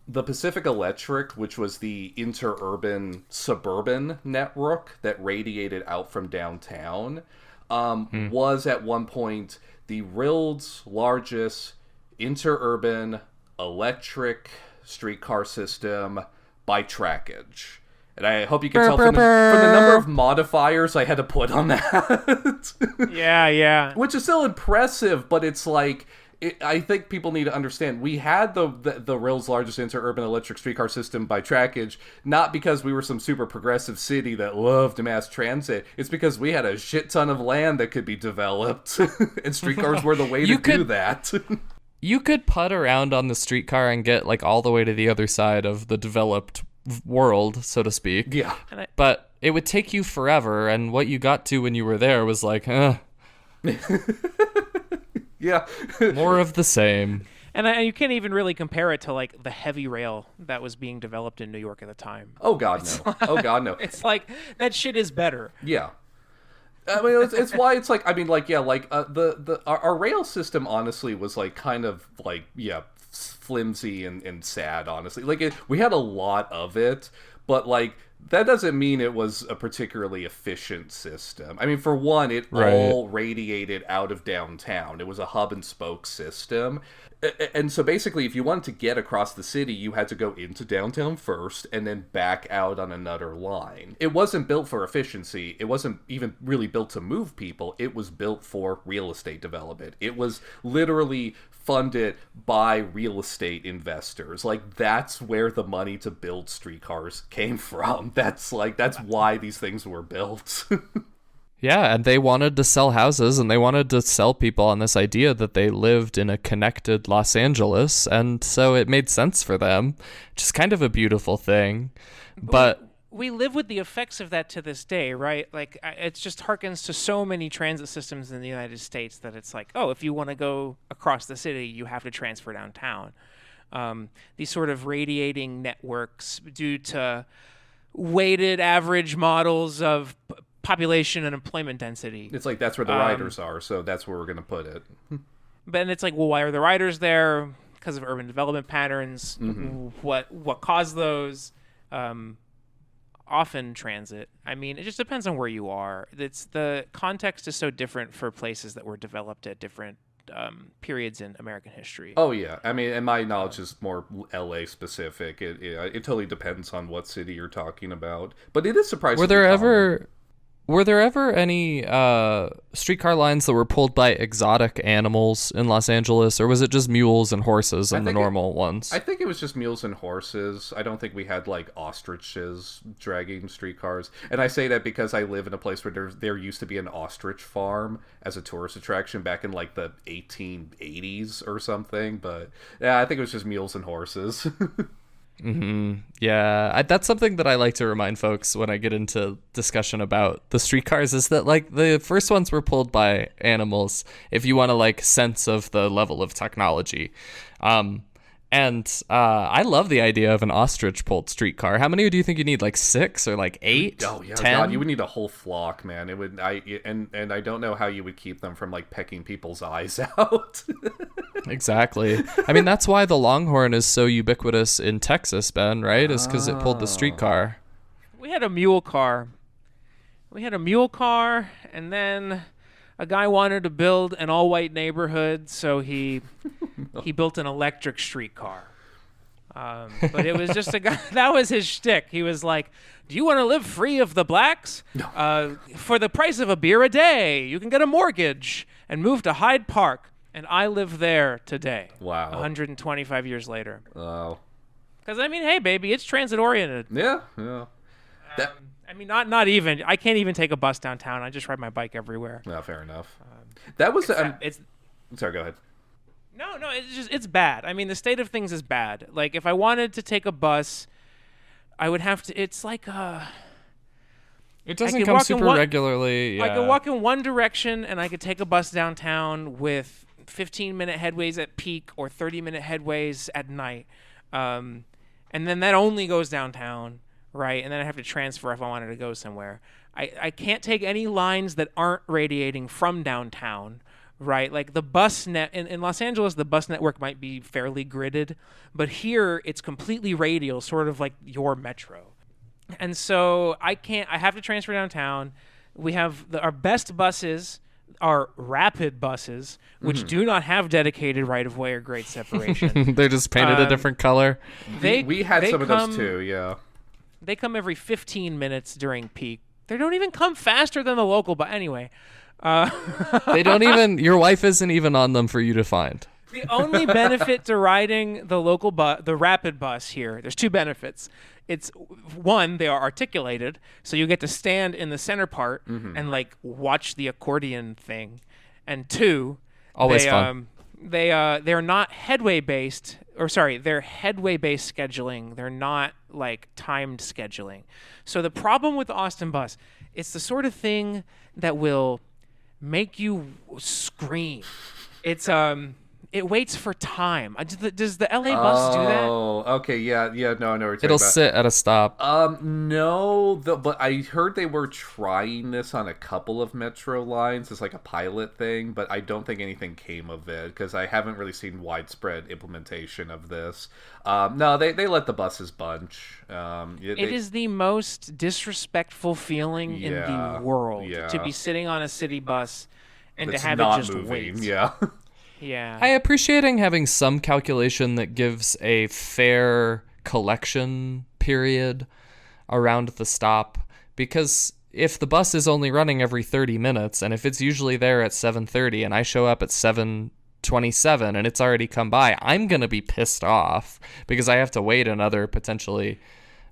the Pacific Electric, which was the interurban suburban network that radiated out from downtown, was at one point the world's largest interurban electric streetcar system by trackage. And I hope you can tell from the number of modifiers I had to put on that. Yeah. Which is still impressive, but it's like, I think people need to understand we had the world's largest interurban electric streetcar system by trackage, not because we were some super progressive city that loved mass transit. It's because we had a shit ton of land that could be developed, and streetcars were the way to do that. You could putt around on the streetcar and get like all the way to the other side of the developed world, so to speak. Yeah. But it would take you forever, and what you got to when you were there was like, Yeah. more of the same. And you can't even really compare it to like the heavy rail that was being developed in New York at the time. Oh God, no. Oh God, no. It's like that shit is better. Yeah. I mean, it's why it's like, I mean, like, yeah, like our rail system honestly was like kind of like, yeah, flimsy and sad, honestly. Like we had a lot of it, but like that doesn't mean it was a particularly efficient system. I mean, for one, it all radiated out of downtown. It was a hub and spoke system. And so basically, if you wanted to get across the city, you had to go into downtown first and then back out on another line. It wasn't built for efficiency. It wasn't even really built to move people. It was built for real estate development. It was literally funded by real estate investors. Like, that's where the money to build streetcars came from. That's why these things were built. Yeah, and they wanted to sell houses, and they wanted to sell people on this idea that they lived in a connected Los Angeles, and so it made sense for them, which is kind of a beautiful thing. But we live with the effects of that to this day, right? Like, it just harkens to so many transit systems in the United States that it's like, oh, if you want to go across the city, you have to transfer downtown. These sort of radiating networks due to weighted average models of population and employment density. It's like that's where the riders are, so that's where we're going to put it. But it's like, well, why are the riders there? Because of urban development patterns. Mm-hmm. What caused those? Often transit. I mean, it just depends on where you are. The context is so different for places that were developed at different periods in American history. Oh yeah, I mean, and my knowledge is more LA specific. It totally depends on what city you're talking about, but it is surprising. Were there ever any streetcar lines that were pulled by exotic animals in Los Angeles, or was it just mules and horses and the normal ones? I think it was just mules and horses. I don't think we had like ostriches dragging streetcars. And I say that because I live in a place where there used to be an ostrich farm as a tourist attraction back in like the 1880s or something. But yeah, I think it was just mules and horses. Mm-hmm. Yeah, that's something that I like to remind folks when I get into discussion about the streetcars, is that like the first ones were pulled by animals, if you want to like sense of the level of technology. And I love the idea of an ostrich pulled streetcar. How many do you think you need? Like 6 or like 8? Oh yeah, 10? God, you would need a whole flock, man. It would. And I don't know how you would keep them from like pecking people's eyes out. Exactly. I mean, that's why the Longhorn is so ubiquitous in Texas, Ben, right? Is because it pulled the streetcar. We had a mule car. And then a guy wanted to build an all-white neighborhood, so he built an electric streetcar. But it was just a guy, that was his shtick. He was like, do you want to live free of the blacks? For the price of a beer a day, you can get a mortgage and move to Hyde Park. And I live there today. Wow. 125 years later. Wow. Because, I mean, hey, baby, it's transit-oriented. Yeah. I mean, not even. I can't even take a bus downtown. I just ride my bike everywhere. No, fair enough. That was... Sorry, go ahead. No, it's bad. I mean, the state of things is bad. Like, if I wanted to take a bus, I would have to... It's like It doesn't come super regularly. Yeah. I could walk in one direction, and I could take a bus downtown with 15-minute headways at peak or 30-minute headways at night. And then that only goes downtown, right? And then I have to transfer if I wanted to go somewhere. I can't take any lines that aren't radiating from downtown, right? Like the bus net in Los Angeles, the bus network might be fairly gridded, but here it's completely radial, sort of like your metro. And so I have to transfer downtown. We have our best buses are rapid buses, which do not have dedicated right-of-way or grade separation. They're just painted a different color. We had some of those too, yeah. They come every 15 minutes during peak. They don't even come faster than the local, but anyway. They don't even, your wife isn't even on them for you to find. The only benefit to riding the local the rapid bus here, there's two benefits. It's one, they are articulated, so you get to stand in the center part and like watch the accordion thing. And two, Always they, fun. they're not headway based, or sorry, they're headway based scheduling. They're not like timed scheduling. So the problem with the Austin bus, it's the sort of thing that will make you scream. It waits for time. Does the LA bus do that? Oh, okay, yeah, no, I know what you're talking It'll about. sit at a stop. No, but I heard they were trying this on a couple of metro lines as like a pilot thing, but I don't think anything came of it because I haven't really seen widespread implementation of this. No, they let the buses bunch. It is the most disrespectful feeling in the world to be sitting on a city bus and to have it just moving. wait. Yeah. Yeah. I appreciating having some calculation that gives a fair collection period around the stop, because if the bus is only running every 30 minutes and if it's usually there at 7:30 and I show up at 7:27 and it's already come by, I'm going to be pissed off because I have to wait another potentially.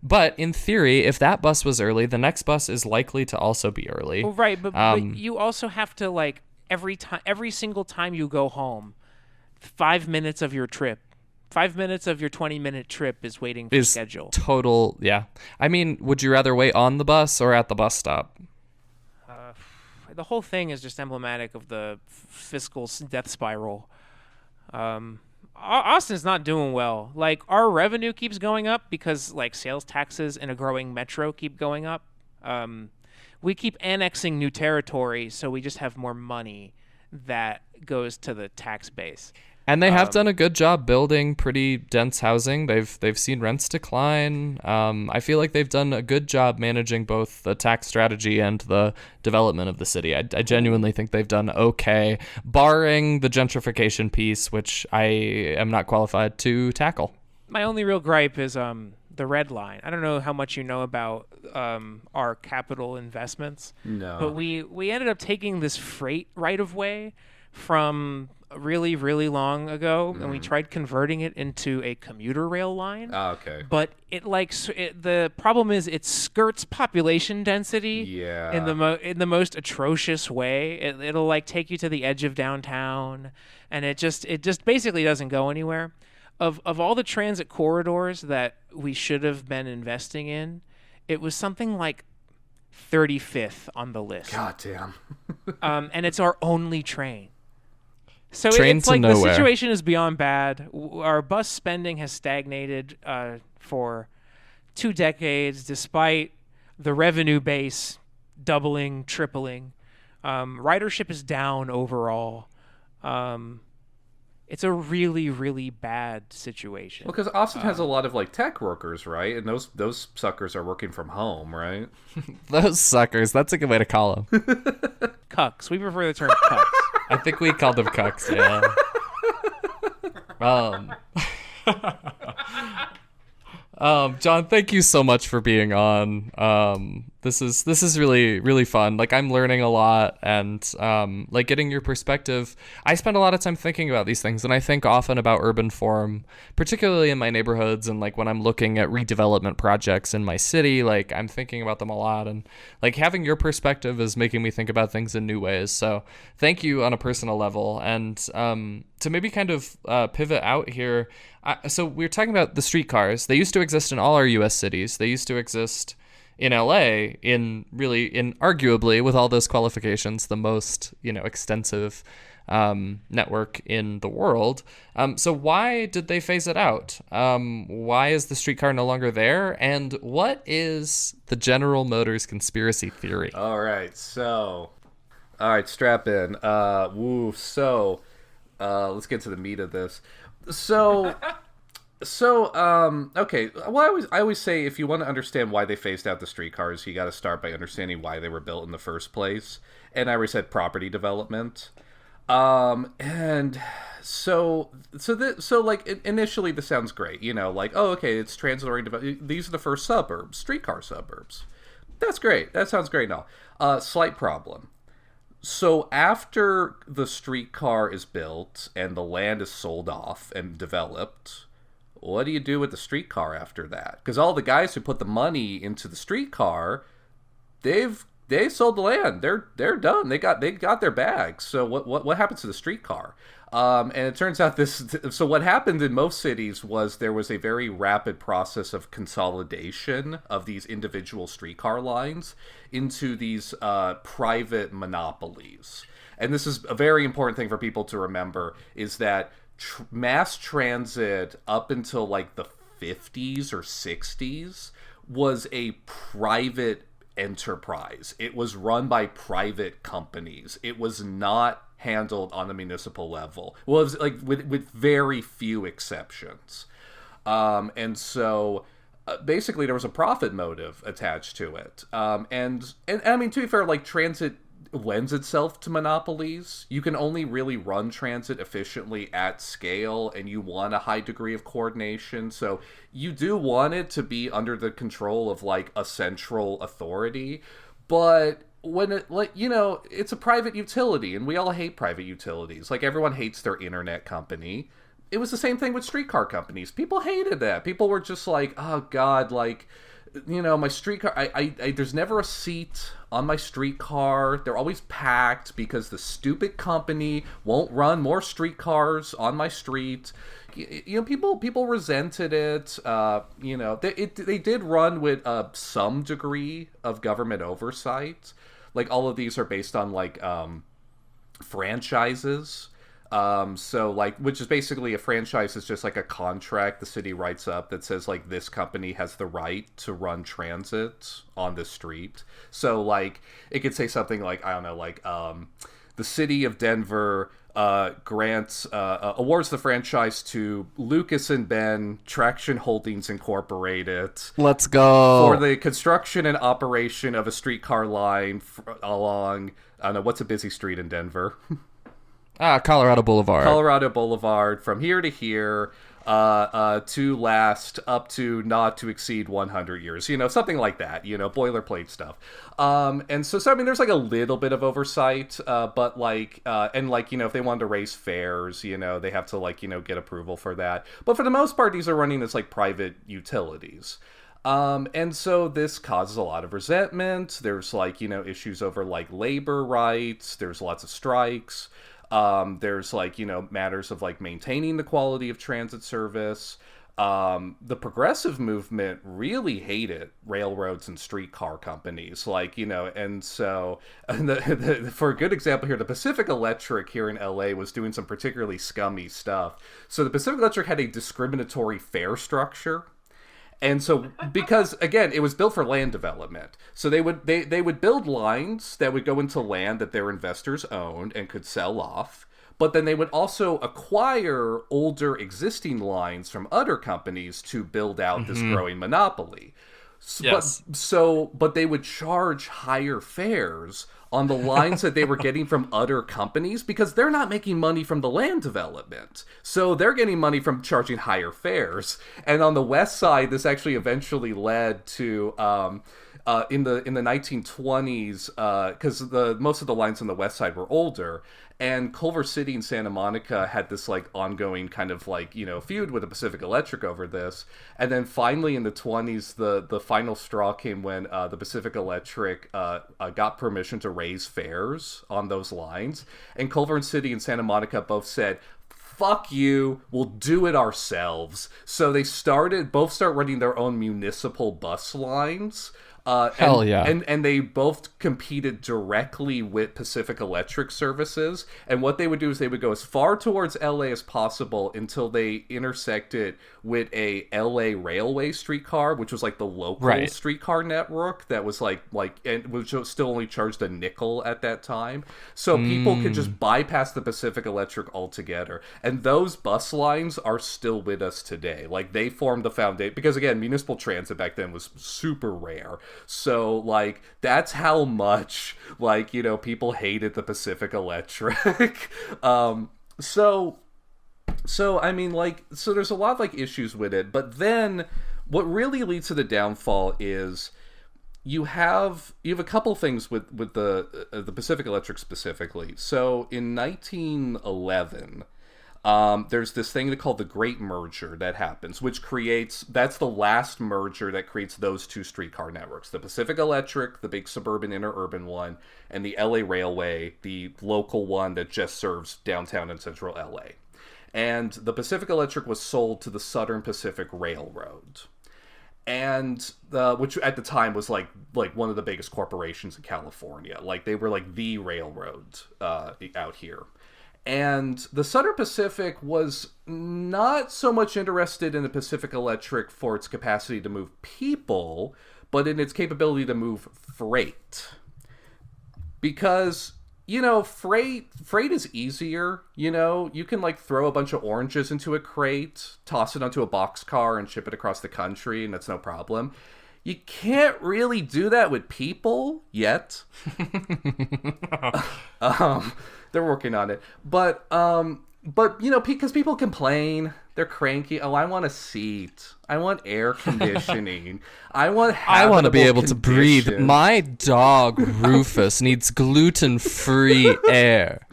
But in theory, if that bus was early, the next bus is likely to also be early. Well, right, but you also have to like every single time you go home, 5 minutes of your trip, 5 minutes of your 20-minute trip is waiting for schedule. Total, yeah. I mean, would you rather wait on the bus or at the bus stop? The whole thing is just emblematic of the fiscal death spiral. Austin's not doing well. Like, our revenue keeps going up because like sales taxes in a growing metro keep going up. We keep annexing new territory, so we just have more money that goes to the tax base. And they have done a good job building pretty dense housing. They've seen rents decline. I feel like they've done a good job managing both the tax strategy and the development of the city. I genuinely think they've done okay, barring the gentrification piece, which I am not qualified to tackle. My only real gripe is the red line. I don't know how much you know about our capital investments. No. But we ended up taking this freight right of way from really, really long ago, and we tried converting it into a commuter rail line. Oh, okay. But the problem is it skirts population density in the most atrocious way. It'll like take you to the edge of downtown, and it just basically doesn't go anywhere. Of all the transit corridors that we should have been investing in, it was something like 35th on the list. God damn. And it's our only train. So Train it's to like nowhere. the situation is beyond bad. Our bus spending has stagnated for 2 decades, despite the revenue base doubling, tripling. Ridership is down overall. It's a really, really bad situation. Well, because Austin has a lot of like tech workers, right? And those suckers are working from home, right? Those suckers. That's a good way to call them. Cucks. We prefer the term cucks. I think we called them cucks, yeah. John, thank you so much for being on. This is really, really fun. Like, I'm learning a lot, and like getting your perspective. I spend a lot of time thinking about these things, and I think often about urban form, particularly in my neighborhoods, and like when I'm looking at redevelopment projects in my city, like I'm thinking about them a lot, and like having your perspective is making me think about things in new ways. So thank you on a personal level. And to maybe kind of pivot out here, so we were talking about the streetcars. They used to exist in all our U.S. cities. They used to exist in LA, in arguably, with all those qualifications, the most extensive network in the world. So why did they phase it out? Why is the streetcar no longer there? And what is the General Motors conspiracy theory? All right, strap in. So let's get to the meat of this. Okay. Well, I always say if you want to understand why they phased out the streetcars, you got to start by understanding why they were built in the first place. And I always said property development. And so like initially this sounds great, like, oh, okay, it's transit-oriented. These are the first suburbs, streetcar suburbs. That's great. That sounds great. Now, slight problem. So after the streetcar is built and the land is sold off and developed, what do you do with the streetcar after that? Because all the guys who put the money into the streetcar, they sold the land. They're done. They got their bags. So what happens to the streetcar? And it turns out so what happened in most cities was there was a very rapid process of consolidation of these individual streetcar lines into these private monopolies. And this is a very important thing for people to remember, is that mass transit up until like the 50s or 60s was a private enterprise. It was run by private companies. It was not handled on the municipal level. Well, it was like with very few exceptions. And so basically there was a profit motive attached to it. And I mean, to be fair, like transit lends itself to monopolies. You can only really run transit efficiently at scale, and you want a high degree of coordination. So you do want it to be under the control of like a central authority. But when it, like, you know, it's a private utility, and we all hate private utilities. Like, everyone hates their internet company. It was the same thing with streetcar companies. People hated that. People were just like, oh God, like, you know, my streetcar, I there's never a seat on my streetcar. They're always packed because the stupid company won't run more streetcars on my street. You know, people resented it. You know, they did run with some degree of government oversight. Like, all of these are based on like franchises. So like, which is basically, a franchise is just like a contract the city writes up that says like, this company has the right to run transit on the street. So like, it could say something like, I don't know, like the city of Denver grants awards the franchise to Lucas and Ben Traction Holdings Incorporated. Let's go. For the construction and operation of a streetcar line along, I don't know, what's a busy street in Denver? Colorado Boulevard. Colorado Boulevard, from here to here, to last up to not to exceed 100 years. You know, something like that. You know, boilerplate stuff. And so I mean, there's like a little bit of oversight, but like, and like, you know, if they wanted to raise fares, you know, they have to like, you know, get approval for that. But for the most part, these are running as like private utilities. And so this causes a lot of resentment. There's like, you know, issues over like labor rights. There's lots of strikes. There's like, you know, matters of like maintaining the quality of transit service. The progressive movement really hated railroads and streetcar companies, like, you know, and so for a good example here, the Pacific Electric here in LA was doing some particularly scummy stuff. So the Pacific Electric had a discriminatory fare structure. And so, because again, it was built for land development, so they would build lines that would go into land that their investors owned and could sell off, but then they would also acquire older existing lines from other companies to build out this growing monopoly. Yes. But they would charge higher fares on the lines that they were getting from other companies, because they're not making money from the land development. So they're getting money from charging higher fares. And on the west side, this actually eventually led to in the 1920s, because most of the lines on the west side were older, and Culver City and Santa Monica had this like ongoing kind of like, you know, feud with the Pacific Electric over this. And then finally in the 20s, the final straw came when the Pacific Electric got permission to raise fares on those lines. And Culver City and Santa Monica both said, fuck you, we'll do it ourselves. So they both start running their own municipal bus lines. Hell yeah. And they both competed directly with Pacific Electric services. And what they would do is they would go as far towards LA as possible until they intersected with a LA railway streetcar, which was like the local streetcar network that was like, and which still only charged a nickel at that time. So people could just bypass the Pacific Electric altogether. And those bus lines are still with us today. Like, they formed the foundation, because again, municipal transit back then was super rare. So, like, that's how much, like, you know, people hated the Pacific Electric. So, I mean, like, so there's a lot of, like, issues with it. But then what really leads to the downfall is you have a couple things with the Pacific Electric specifically. So in 1911, there's this thing called the Great Merger that happens, which that's the last merger that creates those two streetcar networks: the Pacific Electric, the big suburban interurban one, and the LA Railway, the local one that just serves downtown and central LA. And the Pacific Electric was sold to the Southern Pacific Railroad, and which at the time was like one of the biggest corporations in California. Like, they were like the railroad out here. And the Southern Pacific was not so much interested in the Pacific Electric for its capacity to move people, but in its capability to move freight. Because, freight is easier. You can like throw a bunch of oranges into a crate, toss it onto a boxcar, and ship it across the country, and that's no problem. You can't really do that with people yet. They're working on it, but because people complain, they're cranky. Oh, I want a seat. I want air conditioning. I want to be able to breathe. My dog Rufus needs gluten-free air.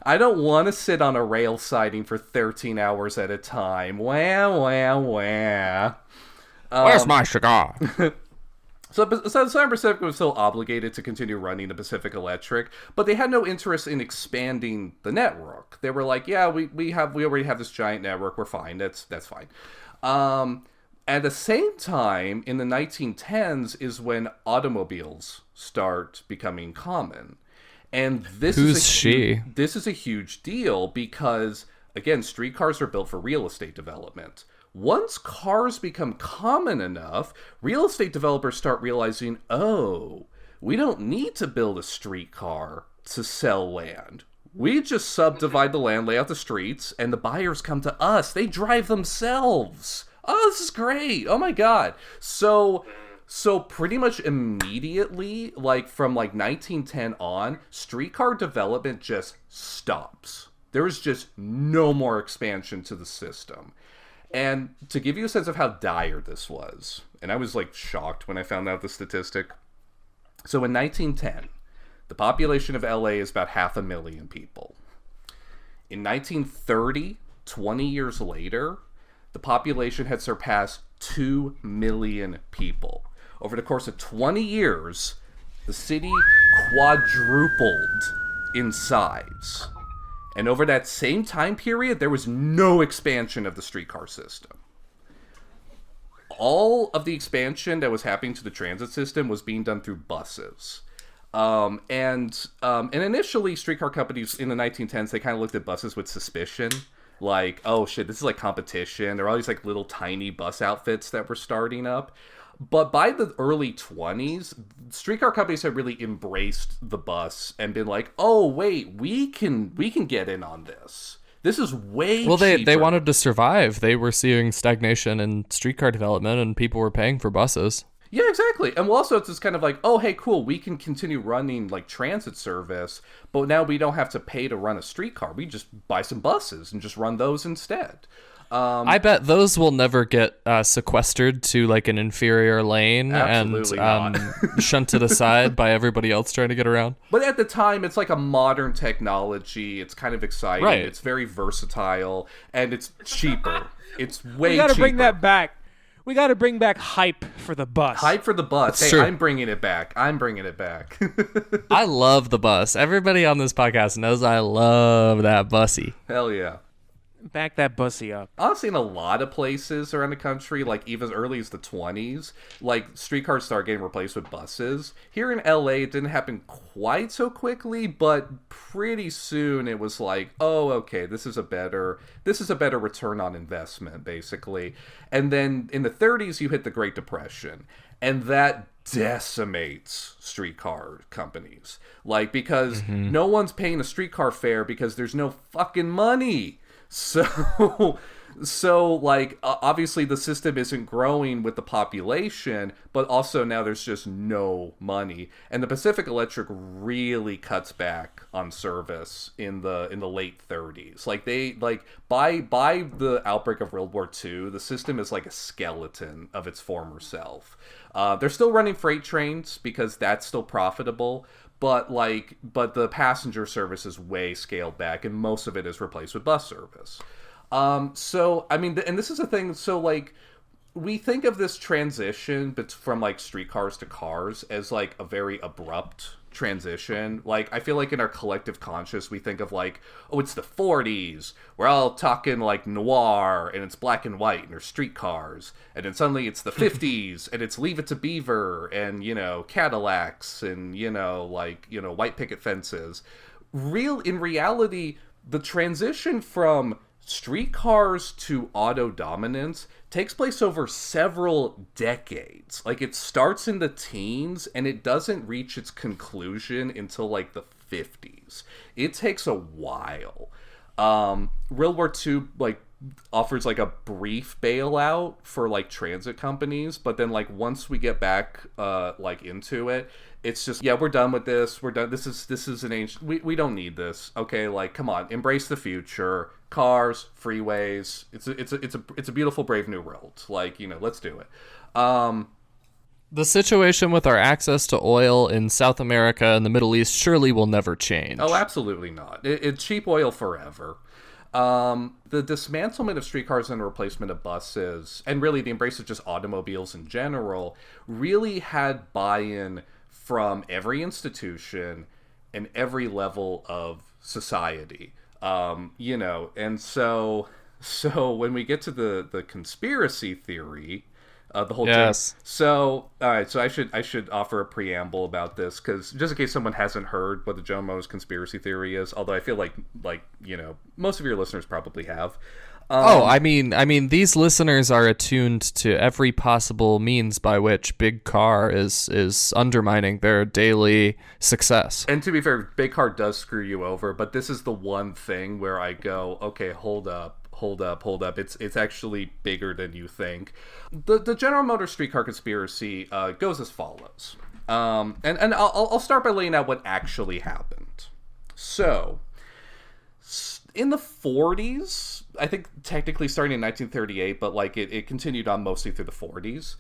I don't want to sit on a rail siding for 13 hours at a time. Wah, wah, wah. Where's my cigar? So the Southern Pacific was still obligated to continue running the Pacific Electric, but they had no interest in expanding the network. They were like, yeah, we already have this giant network. We're fine. That's fine. At the same time, in the 1910s is when automobiles start becoming common. And this is a huge deal because, again, streetcars are built for real estate development. Once cars become common enough, real estate developers start realizing, oh, we don't need to build a streetcar to sell land. We just subdivide the land, lay out the streets, and the buyers come to us. They drive themselves. Oh, this is great. Oh my God. So pretty much immediately, like from like 1910 on, streetcar development just stops. There is just no more expansion to the system. And to give you a sense of how dire this was, and I was like shocked when I found out the statistic. So in 1910, the population of LA is about 500,000 people. In 1930, 20 years later, the population had surpassed 2 million people. Over the course of 20 years, the city quadrupled in size. And over that same time period, there was no expansion of the streetcar system. All of the expansion that was happening to the transit system was being done through buses. And initially, streetcar companies in the 1910s, they kind of looked at buses with suspicion. Like, oh shit, this is like competition. There are all these like little tiny bus outfits that were starting up. But by the early 20s, streetcar companies had really embraced the bus and been like, oh, wait, we can get in on this. This is way cheaper. Well, they wanted to survive. They were seeing stagnation in streetcar development, and people were paying for buses. Yeah, exactly. And also it's just kind of like, oh, hey, cool, we can continue running like transit service, but now we don't have to pay to run a streetcar. We just buy some buses and just run those instead. I bet those will never get sequestered to like an inferior lane and shunted aside by everybody else trying to get around. But at the time, it's like a modern technology. It's kind of exciting. Right. It's very versatile, and it's cheaper. It's way cheaper. We gotta bring that back. We gotta bring back hype for the bus. Hype for the bus. That's hey, true. I'm bringing it back. I love the bus. Everybody on this podcast knows I love that Bussy. Hell yeah. Back that Bussy up. Honestly, in a lot of places around the country, like even as early as the 20s, like streetcars started getting replaced with buses. Here in LA, it didn't happen quite so quickly, but pretty soon it was like, oh, okay, this is a better return on investment, basically. And then in the 30s, you hit the Great Depression, and that decimates streetcar companies. Like, because no one's paying a streetcar fare because there's no fucking money. So So, like, obviously the system isn't growing with the population, but also now there's just no money. And the Pacific Electric really cuts back on service in the late 30s. Like, they, like, by the outbreak of World War II, the system is like a skeleton of its former self. They're still running freight trains because that's still profitable, but the passenger service is way scaled back, and most of it is replaced with bus service. So, I mean, and this is a thing, so, like, we think of this transition from, like, streetcars to cars as, like, a very abrupt transition. Like, I feel like in our collective conscious, we think of, like, oh, it's the 40s, we're all talking, like, noir, and it's black and white, and there's streetcars, and then suddenly it's the 50s, and it's Leave It to Beaver, and, you know, Cadillacs, and, you know, like, you know, white picket fences. In reality, the transition from streetcars to auto dominance takes place over several decades. Like, it starts in the teens and it doesn't reach its conclusion until like the 50s. It takes a while. World War II like offers like a brief bailout for like transit companies, but then like once we get back like into it, it's just, yeah, we're done with this. We're done. This is an ancient. We don't need this. Okay, like, come on, embrace the future. Cars, freeways. It's a beautiful, brave new world. Like, you know, let's do it. The situation with our access to oil in South America and the Middle East surely will never change. Oh, absolutely not. It's cheap oil forever. The dismantlement of streetcars and the replacement of buses, and really the embrace of just automobiles in general, really had buy-in from every institution and every level of society. You know, and so when we get to the conspiracy theory, the whole thing. So, all right, so I should offer a preamble about this, because just in case someone hasn't heard what the General Motors conspiracy theory is, although I feel like you know, most of your listeners probably have. I mean, these listeners are attuned to every possible means by which Big Car is undermining their daily success. And to be fair, Big Car does screw you over, but this is the one thing where I go, okay, hold up. It's actually bigger than you think. The General Motors streetcar conspiracy goes as follows. And I'll start by laying out what actually happened. So, in the 40s, I think technically starting in 1938, but like it continued on mostly through the 40s.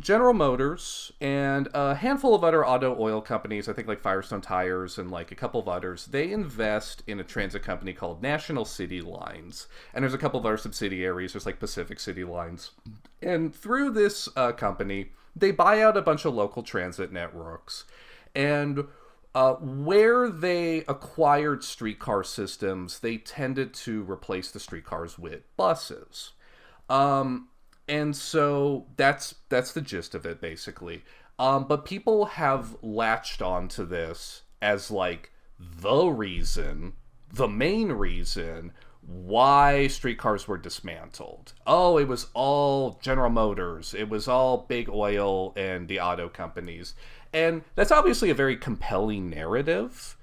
General Motors and a handful of other auto oil companies, I think like Firestone Tires and like a couple of others, they invest in a transit company called National City Lines. And there's a couple of other subsidiaries, there's like Pacific City Lines. And through this company, they buy out a bunch of local transit networks. And where they acquired streetcar systems, they tended to replace the streetcars with buses. And so that's the gist of it, basically. But people have latched onto this as like the main reason why streetcars were dismantled. Oh, it was all General Motors. It was all big oil and the auto companies. And that's obviously a very compelling narrative.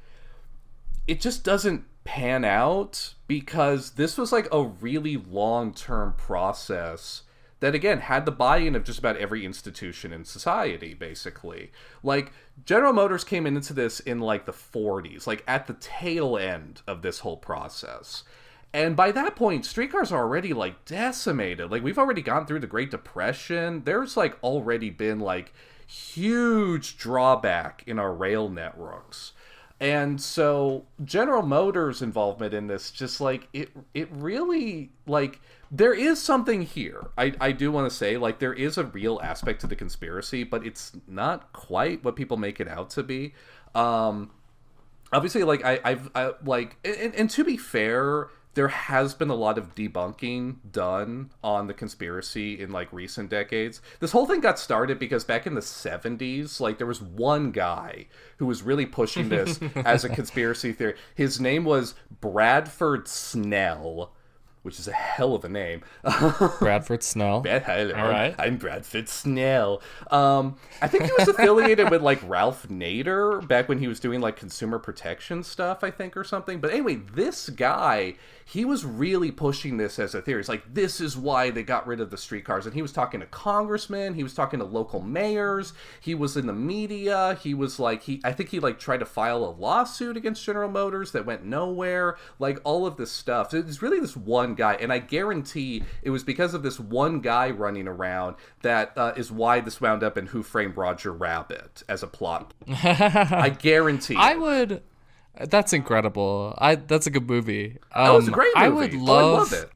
It just doesn't pan out because this was like a really long-term process that, again, had the buy-in of just about every institution in society, basically. Like, General Motors came into this in like the 40s, like at the tail end of this whole process. And by that point, streetcars are already like decimated. Like, we've already gone through the Great Depression. There's like already been like huge drawback in our rail networks. And so General Motors' involvement in this, just like it really, like, there is something here. I do want to say, like, there is a real aspect to the conspiracy, but it's not quite what people make it out to be. Obviously, like, I've like, and to be fair, there has been a lot of debunking done on the conspiracy in like recent decades. This whole thing got started because back in the 70s, like, there was one guy who was really pushing this as a conspiracy theory. His name was Bradford Snell, which is a hell of a name. Bradford Snell. Hello, all right. I'm Bradford Snell. I think he was affiliated with like Ralph Nader back when he was doing like consumer protection stuff, I think, or something. But anyway, this guy, he was really pushing this as a theory. It's like, this is why they got rid of the streetcars. And he was talking to congressmen, he was talking to local mayors, he was in the media, he was like, I think he like tried to file a lawsuit against General Motors that went nowhere, like all of this stuff. It's really this one guy, and I guarantee it was because of this one guy running around that is why this wound up in Who Framed Roger Rabbit as a plot. I guarantee That's incredible. That's a good movie. That was a great movie. I love it.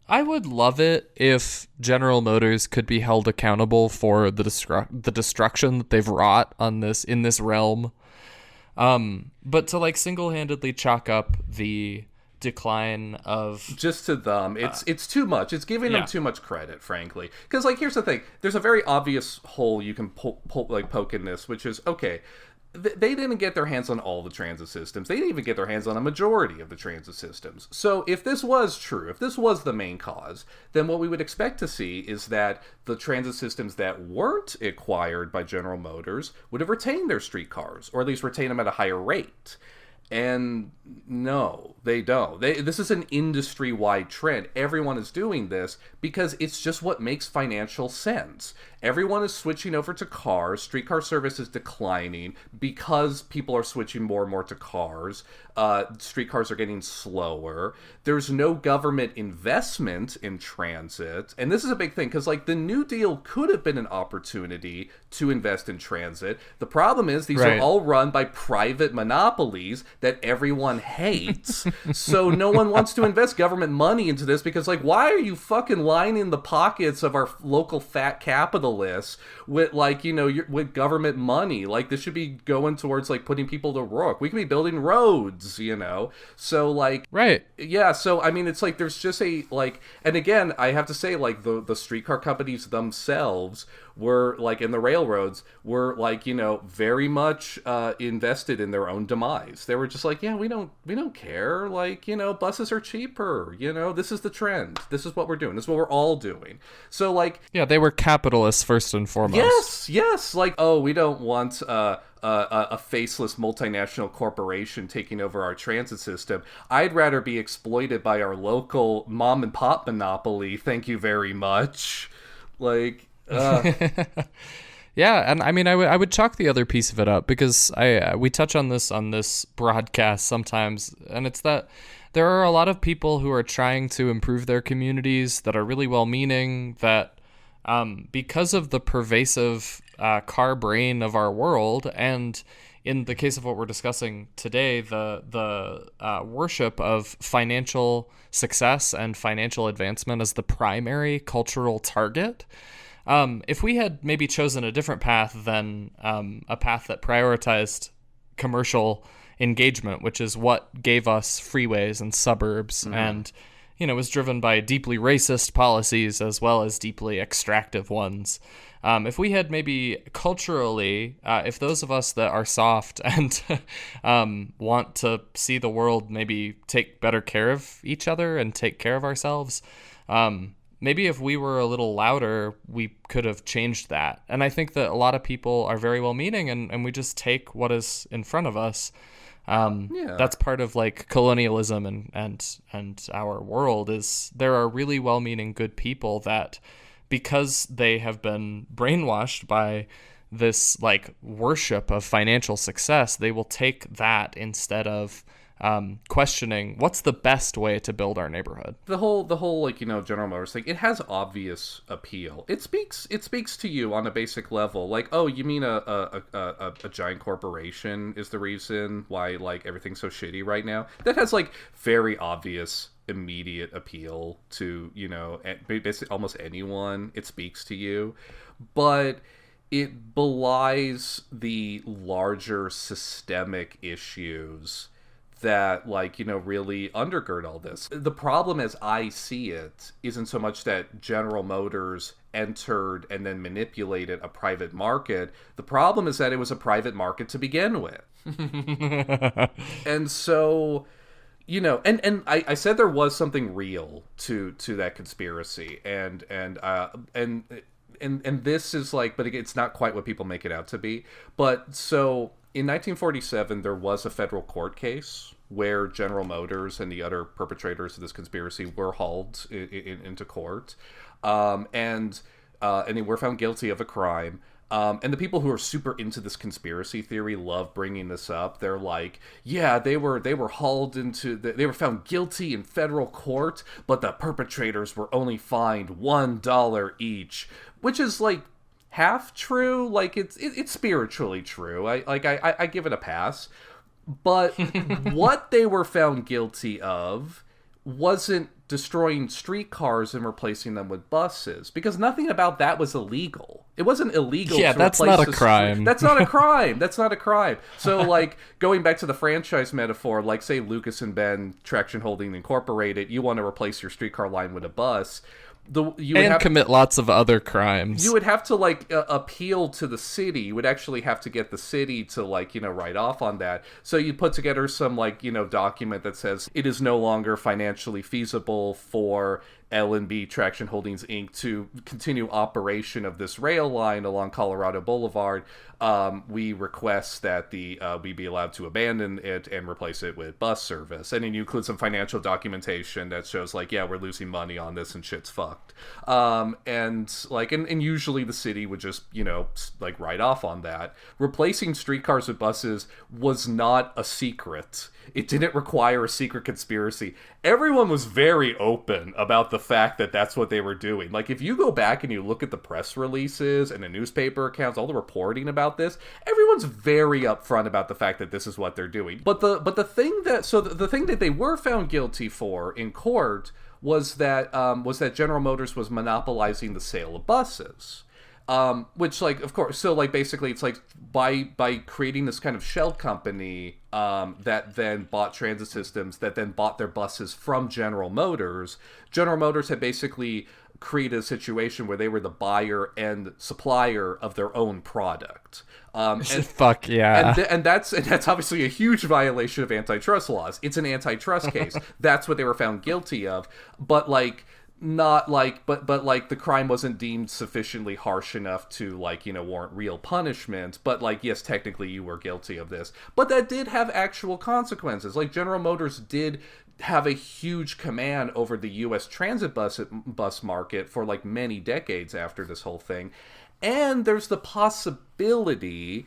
I would love it if General Motors could be held accountable for the destruction that they've wrought in this realm. But to like single-handedly chalk up the decline of just to them, it's too much. It's giving them too much credit, frankly. Because like, here's the thing: there's a very obvious hole you can poke in this, which is okay. They didn't get their hands on all the transit systems. They didn't even get their hands on a majority of the transit systems. So if this was true, if this was the main cause, then what we would expect to see is that the transit systems that weren't acquired by General Motors would have retained their streetcars, or at least retain them at a higher rate. And no, they don't. This is an industry-wide trend. Everyone is doing this because it's just what makes financial sense. Everyone is switching over to cars. Streetcar service is declining because people are switching more and more to cars. Streetcars are getting slower. There's no government investment in transit. And this is a big thing because, like, the New Deal could have been an opportunity to invest in transit. The problem is these are all run by private monopolies that everyone hates. So no one wants to invest government money into this because, like, why are you fucking lining the pockets of our local fat capitalists with, like, you know, with government money? Like, this should be going towards, like, putting people to work. We can be building roads, you know? So, like... Right. Yeah, so, I mean, it's like, there's just a, like... And again, I have to say, like, the streetcar companies themselves were, like, in the railroads, were, like, you know, very much invested in their own demise. They were just like, yeah, we don't care. Like, you know, buses are cheaper. You know, this is the trend. This is what we're doing. This is what we're all doing. So, like... Yeah, they were capitalists first and foremost. Yes. Like, oh, we don't want a faceless multinational corporation taking over our transit system. I'd rather be exploited by our local mom and pop monopoly. Thank you very much. Like... Yeah, and I mean, I would chalk the other piece of it up because we touch on this broadcast sometimes, and it's that there are a lot of people who are trying to improve their communities that are really well-meaning, that because of the pervasive car brain of our world, and in the case of what we're discussing today, the worship of financial success and financial advancement as the primary cultural target. If we had maybe chosen a different path than a path that prioritized commercial engagement, which is what gave us freeways and suburbs, and, you know, was driven by deeply racist policies as well as deeply extractive ones. If we had maybe culturally, if those of us that are soft and want to see the world maybe take better care of each other and take care of ourselves, maybe if we were a little louder, we could have changed that. And I think that a lot of people are very well-meaning, and we just take what is in front of us. That's part of, like, colonialism and our world, is there are really well-meaning good people that, because they have been brainwashed by this, like, worship of financial success, they will take that instead of questioning what's the best way to build our neighborhood. The whole like, you know, General Motors thing, it has obvious appeal. It speaks to you on a basic level. Like, oh, you mean a giant corporation is the reason why, like, everything's so shitty right now? That has, like, very obvious immediate appeal to, you know, basically almost anyone. It speaks to you, but it belies the larger systemic issues that, like, you know, really undergird all this. The problem, as I see it, isn't so much that General Motors entered and then manipulated a private market. The problem is that it was a private market to begin with. And so, you know, and I said there was something real to that conspiracy, and this is like, but it's not quite what people make it out to be. But so In 1947, there was a federal court case where General Motors and the other perpetrators of this conspiracy were hauled into court, and they were found guilty of a crime. And the people who are super into this conspiracy theory love bringing this up. They're like, yeah, they were hauled into, they were found guilty in federal court, but the perpetrators were only fined $1 each, which is like half true. Like it's spiritually true. I give it a pass. But what they were found guilty of wasn't destroying streetcars and replacing them with buses, because nothing about that was illegal. It wasn't illegal. Yeah, to that's replace not a crime. That's not a crime. That's not a crime. So, like, going back to the franchise metaphor, like, say Lucas and Ben, Traction Holding Incorporated, you want to replace your streetcar line with a bus. Commit lots of other crimes. You would have to, like, appeal to the city. You would actually have to get the city to, like, write off on that. So you put together some, like, document that says it is no longer financially feasible for L&B Traction Holdings Inc. to continue operation of this rail line along Colorado Boulevard. We request that we be allowed to abandon it and replace it with bus service. And then you include some financial documentation that shows, like, yeah, we're losing money on this and shit's fucked. And usually the city would just, like, write off on that. Replacing streetcars with buses was not a secret. It didn't require a secret conspiracy. Everyone was very open about the fact that that's what they were doing. Like, if you go back and you look at the press releases and the newspaper accounts, all the reporting about this, everyone's very upfront about the fact that this is what they're doing. But the thing that they were found guilty for in court was that General Motors was monopolizing the sale of buses. Which, like, of course, so, like, basically it's like by creating this kind of shell company that then bought transit systems, that then bought their buses from General Motors had basically created a situation where they were the buyer and supplier of their own product. Fuck yeah. And that's obviously a huge violation of antitrust laws. It's an antitrust case. That's what they were found guilty of. But, like, not like, but like the crime wasn't deemed sufficiently harsh enough to, like, warrant real punishment. But, like, yes, technically you were guilty of this, but that did have actual consequences. Like, General Motors did have a huge command over the U.S. transit bus market for, like, many decades after this whole thing. And there's the possibility,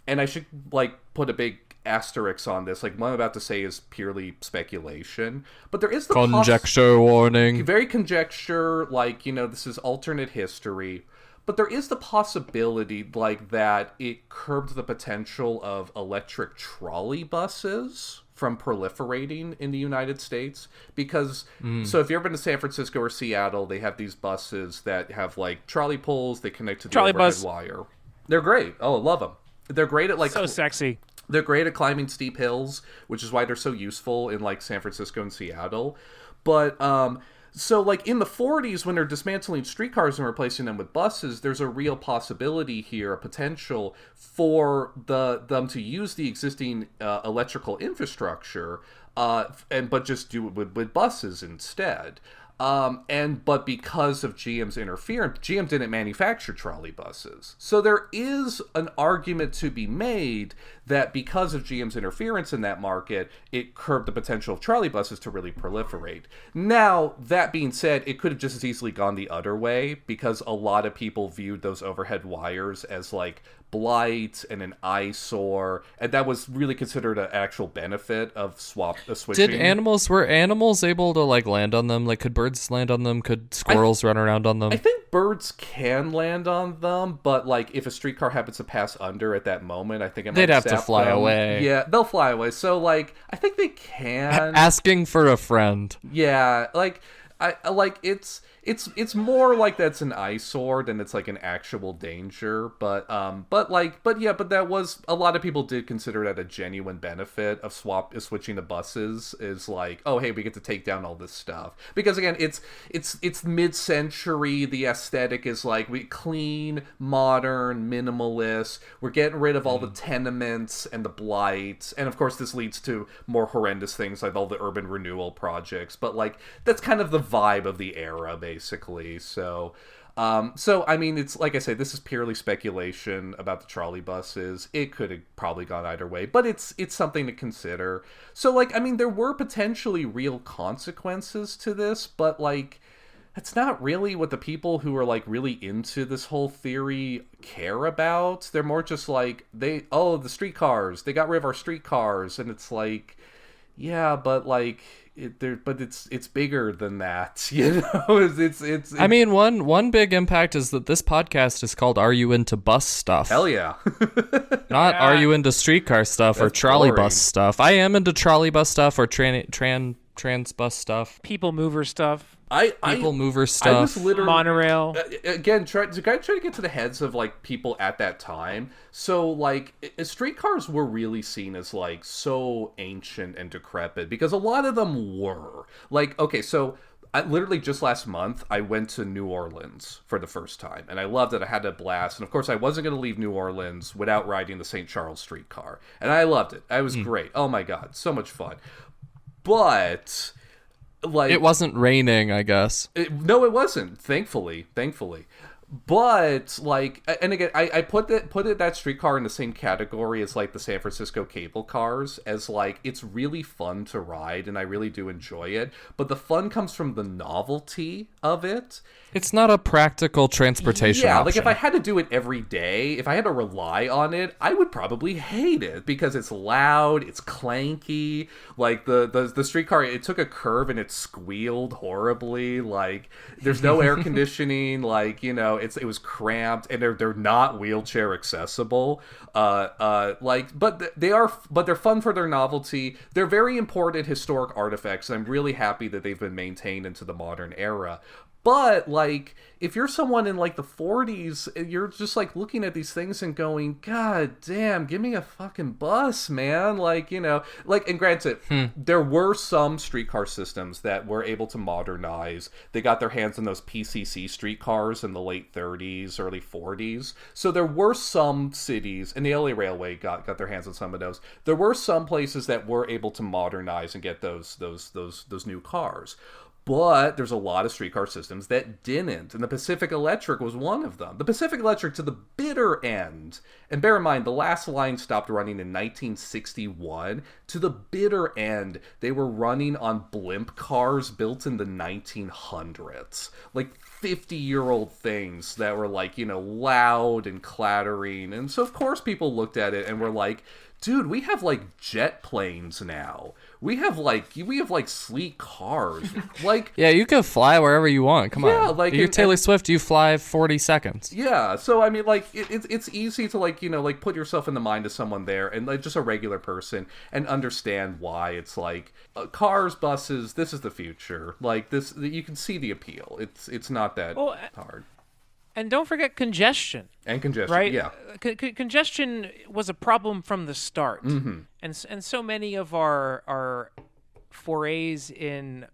and I should, like, put a big asterisk on this, like, what I'm about to say is purely speculation, but there is the conjecture warning. Very conjecture, like, this is alternate history, but there is the possibility, like, that it curbed the potential of electric trolley buses from proliferating in the United States, because so if you've ever been to San Francisco or Seattle, they have these buses that have, like, trolley poles. They connect to the overhead wire. They're great. Oh, I love them. They're great at, like, so sexy. They're great at climbing steep hills, which is why they're so useful in, like, San Francisco and Seattle. But so, like, in the 40s, when they're dismantling streetcars and replacing them with buses, there's a real possibility here, a potential for them to use the existing electrical infrastructure, but just do it with buses instead. But because of GM's interference, GM didn't manufacture trolley buses. So there is an argument to be made that because of GM's interference in that market, it curbed the potential of trolley buses to really proliferate. Now, that being said, it could have just as easily gone the other way, because a lot of people viewed those overhead wires as, like, blight and an eyesore, and that was really considered an actual benefit of switching. Were animals able to, like, land on them? Like, could birds land on them? Could squirrels run around on them? I think birds can land on them, but, like, if a streetcar happens to pass under at that moment, I think they'd have to fly away. Yeah, they'll fly away. So, like, I think they can. Asking for a friend. Yeah, like, it's more like that's an eyesore than it's, like, an actual danger, but that was, a lot of people did consider that a genuine benefit of switching to buses, is like, oh, hey, we get to take down all this stuff, because, again, it's mid-century, the aesthetic is, like, we clean, modern, minimalist, we're getting rid of all the tenements and the blights, and of course this leads to more horrendous things like all the urban renewal projects, but, like, that's kind of the vibe of the era, basically. So So, I mean, it's like I say, this is purely speculation about the trolley buses. It could have probably gone either way, but it's something to consider. So, like, I mean, there were potentially real consequences to this, but, like, that's not really what the people who are, like, really into this whole theory care about. They're more just like, the streetcars, they got rid of our streetcars, and it's like, yeah, but, like, it's bigger than that, you know. It's I mean, one big impact is that this podcast is called "Are You Into Bus Stuff?" hell yeah. Not "Are You Into Streetcar Stuff?" or That's "Trolley boring. Bus Stuff." I am into trolley bus stuff or trans bus stuff, People mover stuff, people mover I stuff. was literally monorail. again trying to get to the heads of like people at that time. So like streetcars were really seen as like so ancient and decrepit because a lot of them were like, okay, so I literally just last month I went to New Orleans for the first time and I loved it. I had a blast, and of course I wasn't going to leave New Orleans without riding the St. Charles streetcar, and I loved it. It was great. Oh my god, so much fun. But like, It wasn't raining, I guess. no, it wasn't. Thankfully. But like, and again, I put that streetcar in the same category as like the San Francisco cable cars, as like it's really fun to ride and I really do enjoy it. But the fun comes from the novelty of it. It's not a practical transportation Yeah, option. like if I had to do it every day, if I had to rely on it, I would probably hate it because it's loud, it's clanky. Like the streetcar, it took a curve and it squealed horribly. Like there's no air conditioning. Like, you know, it was cramped and they're not wheelchair accessible. But they're fun for their novelty. They're very important historic artifacts, and I'm really happy that they've been maintained into the modern era. But, like, if you're someone in, like, the 40s, you're just, like, looking at these things and going, God damn, give me a fucking bus, man. Like, you know, like, and granted, there were some streetcar systems that were able to modernize. They got their hands on those PCC streetcars in the late 30s, early 40s. So there were some cities, and the LA Railway got their hands on some of those. There were some places that were able to modernize and get those new cars. But there's a lot of streetcar systems that didn't, and the Pacific Electric was one of them. The Pacific Electric to the bitter end, and bear in mind, the last line stopped running in 1961. To the bitter end, they were running on blimp cars built in the 1900s. Like 50-year-old things that were like, you know, loud and clattering. And so, of course, people looked at it and were like, dude, we have like jet planes now. We have like sleek cars. Like, yeah, you can fly wherever you want. Come Yeah, on. like, You're and- Taylor Swift, you fly 40 seconds. yeah. So I mean, like, it's easy to like, you know, like put yourself in the mind of someone there and like just a regular person and understand why it's like cars, buses. This is the future. Like this, you can see the appeal. It's not that hard. And don't forget congestion. And congestion, Right? yeah. Congestion was a problem from the start. Mm-hmm. And so many of our forays in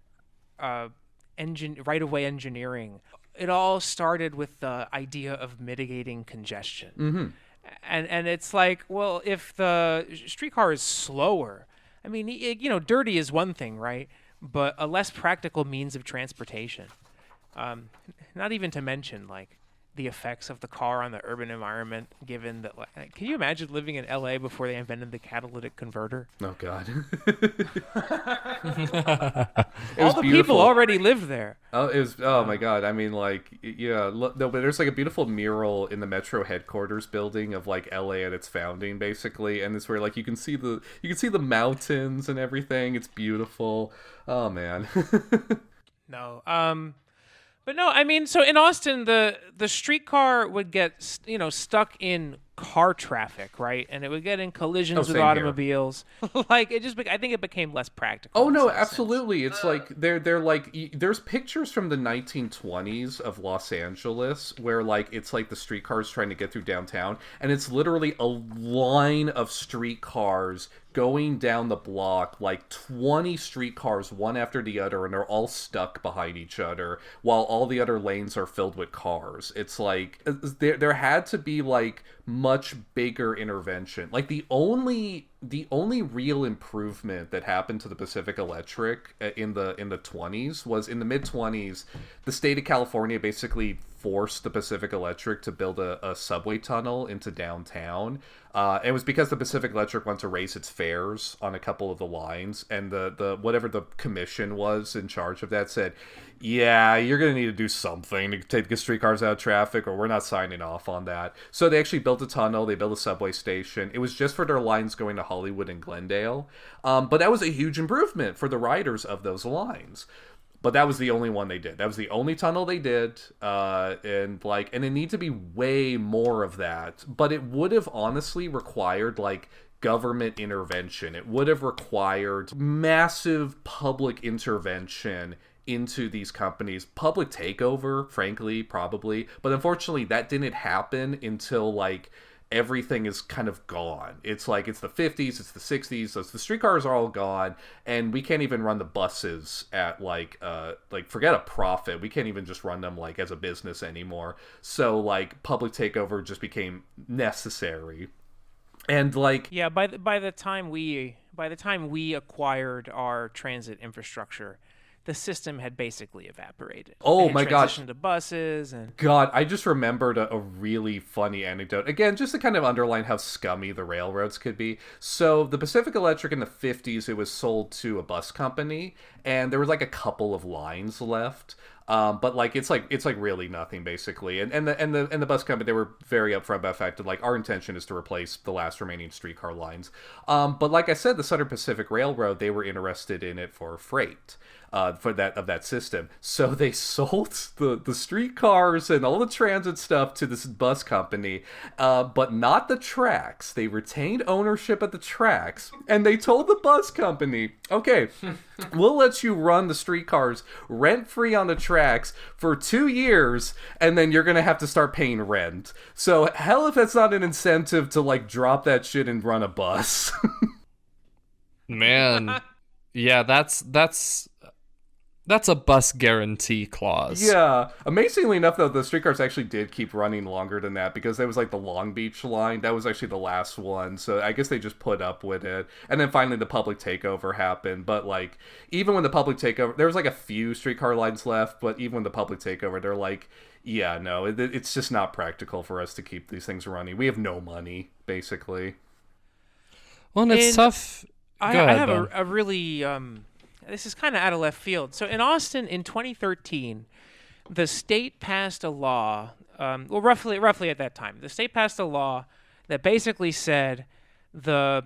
right-of-way engineering, it all started with the idea of mitigating congestion. Mm-hmm. And it's like, well, if the streetcar is slower, I mean, you know, dirty is one thing, right? But a less practical means of transportation. Not even to mention, like, the effects of the car on the urban environment, given that, like, can you imagine living in LA before they invented the catalytic converter? Oh God. All the people already lived there. Oh, it was. Oh my God. I mean, like, yeah. No, but there's like a beautiful mural in the Metro headquarters building of like LA at its founding, basically, and it's where like you can see the mountains and everything. It's beautiful. Oh man. No. But no, I mean, so in Austin, the streetcar would get, stuck in car traffic, right? And it would get in collisions with same here. automobiles. Like, I think it became less practical. Oh in no, some absolutely. sense. It's like they're like there's pictures from the 1920s of Los Angeles where like it's like the streetcars trying to get through downtown, and it's literally a line of streetcars going down the block, like 20 streetcars one after the other, and they're all stuck behind each other while all the other lanes are filled with cars. It's like there had to be like much bigger intervention. Like the only the only real improvement that happened to the Pacific Electric in the 20s was in the mid 20s. The state of California basically forced the Pacific Electric to build a subway tunnel into downtown. It was because the Pacific Electric wanted to raise its fares on a couple of the lines, and the whatever the commission was in charge of that said, yeah, you're going to need to do something to take the streetcars out of traffic, or we're not signing off on that. So they actually built a tunnel, they built a subway station. It was just for their lines going to Hollywood and Glendale. But that was a huge improvement for the riders of those lines. But that was the only one they did. That was the only tunnel they did, and it needs to be way more of that. But it would have honestly required government intervention. It would have required massive public intervention into these companies, public takeover, frankly, probably. But unfortunately, that didn't happen until everything is kind of gone. It's it's the 50s, it's the 60s, so the streetcars are all gone, and we can't even run the buses at forget a profit. We can't even just run them as a business anymore. So public takeover just became necessary. And yeah, by the time we acquired our transit infrastructure, the system had basically evaporated. Oh my gosh. Transitioned to buses and... God, I just remembered a really funny anecdote. Again, just to kind of underline how scummy the railroads could be. So the Pacific Electric in the 50s, it was sold to a bus company, and there was a couple of lines left. But it's really nothing basically. And the bus company, they were very upfront about the fact that our intention is to replace the last remaining streetcar lines. But like I said, the Southern Pacific Railroad, they were interested in it for freight. For that system, so they sold the streetcars and all the transit stuff to this bus company, but not the tracks. They retained ownership of the tracks, and they told the bus company, "Okay, we'll let you run the streetcars rent free on the tracks for 2 years, and then you're gonna have to start paying rent." So hell, if that's not an incentive to drop that shit and run a bus. Man, yeah, that's a bus guarantee clause. Yeah. Amazingly enough, though, the streetcars actually did keep running longer than that, because there was the Long Beach line. That was actually the last one. So I guess they just put up with it. And then finally the public takeover happened. But even when the public takeover, there was a few streetcar lines left, but even when the public takeover, they're yeah, no, it's just not practical for us to keep these things running. We have no money, basically. Well, and it's tough. I have a really... this is kind of out of left field. So in Austin in 2013, the state passed a law, roughly at that time, the state passed a law that basically said no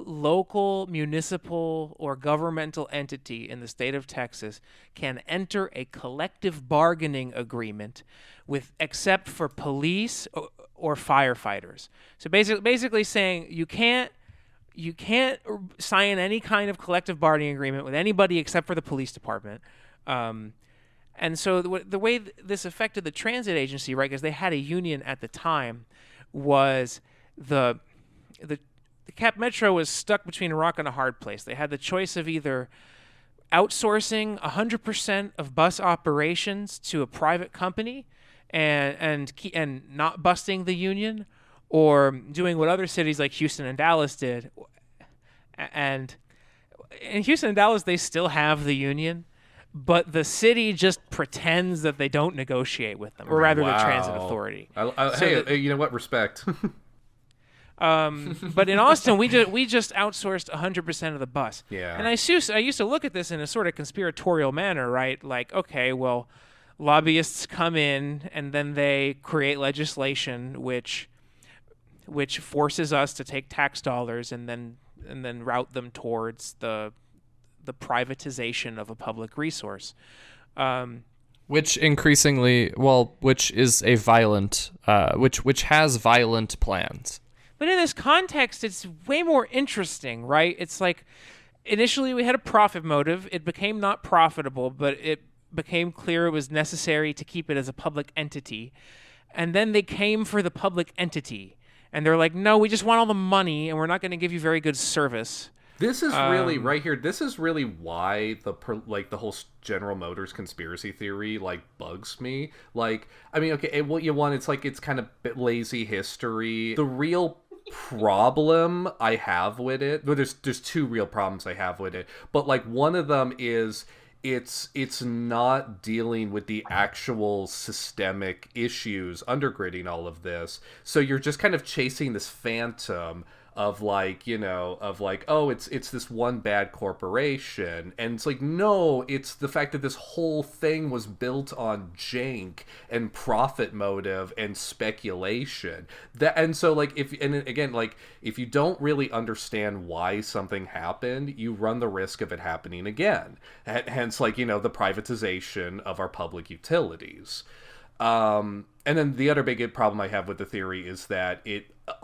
local, municipal, or governmental entity in the state of Texas can enter a collective bargaining agreement except for police or firefighters. So basically saying you can't sign any kind of collective bargaining agreement with anybody except for the police department. And so the way this affected the transit agency, right, because they had a union at the time, was the Cap Metro was stuck between a rock and a hard place. They had the choice of either outsourcing 100% of bus operations to a private company and not busting the union, or doing what other cities like Houston and Dallas did. And in Houston and Dallas, they still have the union, but the city just pretends that they don't negotiate with them, or rather the transit authority. Hey, you know what? Respect. But in Austin, we just outsourced 100% of the bus. Yeah. And I used to look at this in a sort of conspiratorial manner, right? Okay, well, lobbyists come in and then they create legislation which forces us to take tax dollars and then route them towards the privatization of a public resource. Which is a violent, which has violent plans. But in this context, it's way more interesting, right? It's initially we had a profit motive. It became not profitable, but it became clear it was necessary to keep it as a public entity. And then they came for the public entity. And they're no, we just want all the money, and we're not going to give you very good service. This is really right here. This is really why the whole General Motors conspiracy theory like bugs me. Like, I mean, okay, what you want? It's like it's kind of a bit lazy history. The real problem I have with it, well, there's two real problems I have with it, but like one of them is it's not dealing with the actual systemic issues undergirding all of this. So you're just kind of chasing this phantom of like, of like, oh, it's this one bad corporation, and it's like, no, it's the fact that this whole thing was built on jank and profit motive and speculation. And so like if you don't really understand why something happened, you run the risk of it happening again. Hence, like, the privatization of our public utilities. And then the other big problem I have with the theory is that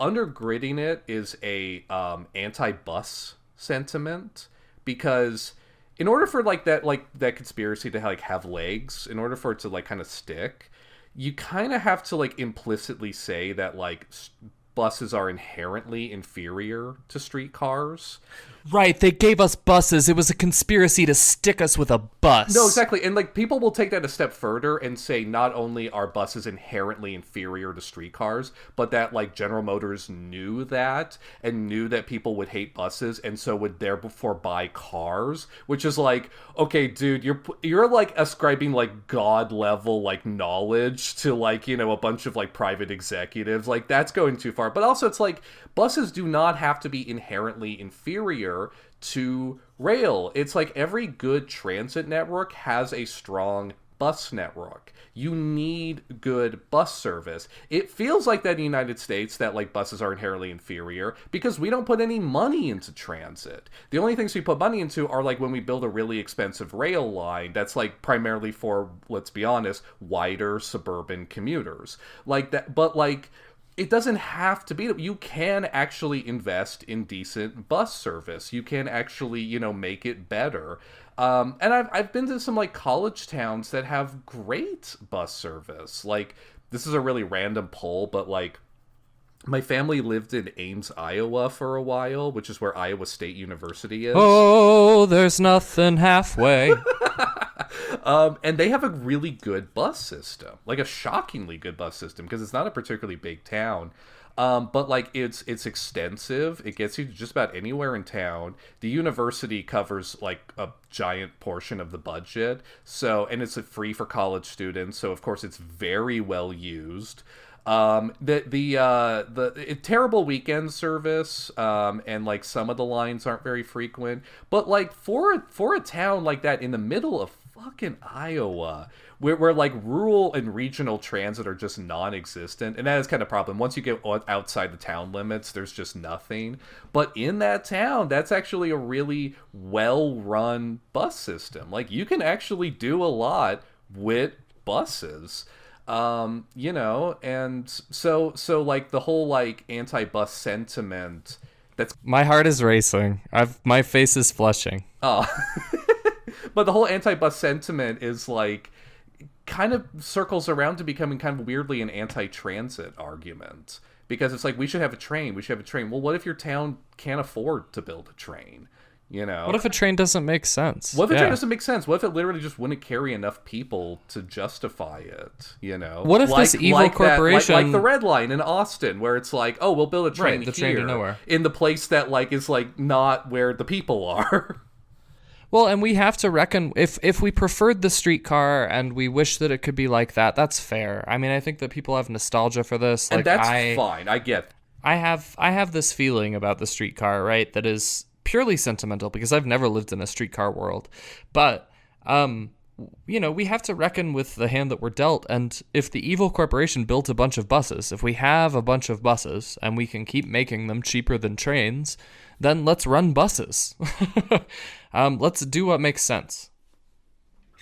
undergirding it is a anti-bus sentiment, because in order for that conspiracy to like have legs, in order for it to like kind of stick, you kind of have to like implicitly say that like buses are inherently inferior to streetcars. Right, they gave us buses. It was a conspiracy to stick us with a bus. No, exactly. And like people will take that a step further and say not only are buses inherently inferior to streetcars, but that like General Motors knew that and knew that people would hate buses and so would therefore buy cars, which is like, okay, dude, you're like ascribing like god level like knowledge to like, a bunch of like private executives. Like that's going too far. But also it's like buses do not have to be inherently inferior to rail. It's like every good transit network has a strong bus network. You need good bus service. It feels like that in the United States that like buses are inherently inferior because we don't put any money into transit. The only things we put money into are like when we build a really expensive rail line that's like primarily for, let's be honest, wider suburban commuters. Like that, but like it doesn't have to be. You can actually invest in decent bus service. You can actually, make it better. And I've been to some like college towns that have great bus service. Like, this is a really random poll, but like my family lived in Ames, Iowa for a while, which is where Iowa State University is. Oh, there's nothing halfway. And they have a really good bus system, like a shockingly good bus system, because it's not a particularly big town. But like it's extensive. It gets you to just about anywhere in town. The university covers like a giant portion of the budget. So, and it's free for college students. So of course it's very well used. The terrible weekend service, and like some of the lines aren't very frequent, but like for a town like that in the middle of fucking Iowa, where like rural and regional transit are just non-existent, and that is kind of a problem. Once you get outside the town limits, there's just nothing. But in that town, that's actually a really well-run bus system. Like you can actually do a lot with buses. And so like the whole like anti-bus sentiment, that's my heart is racing. My face is flushing. Oh. But the whole anti-bus sentiment is like kind of circles around to becoming kind of weirdly an anti-transit argument, because it's like we should have a train. Well, what if your town can't afford to build a train? What if a train doesn't make sense? What if a train doesn't make sense? What if it literally just wouldn't carry enough people to justify it? What if this evil corporation, like the Red Line in Austin, where it's like, oh, we'll build a train the train to nowhere, in the place that like is like not where the people are. Well, and we have to reckon, if we preferred the streetcar and we wish that it could be like that, that's fair. I mean, I think that people have nostalgia for this. And that's fine. I get that. I have this feeling about the streetcar, right, that is purely sentimental because I've never lived in a streetcar world. But, we have to reckon with the hand that we're dealt. And if the evil corporation built a bunch of buses, if we have a bunch of buses and we can keep making them cheaper than trains, then let's run buses. Let's do what makes sense.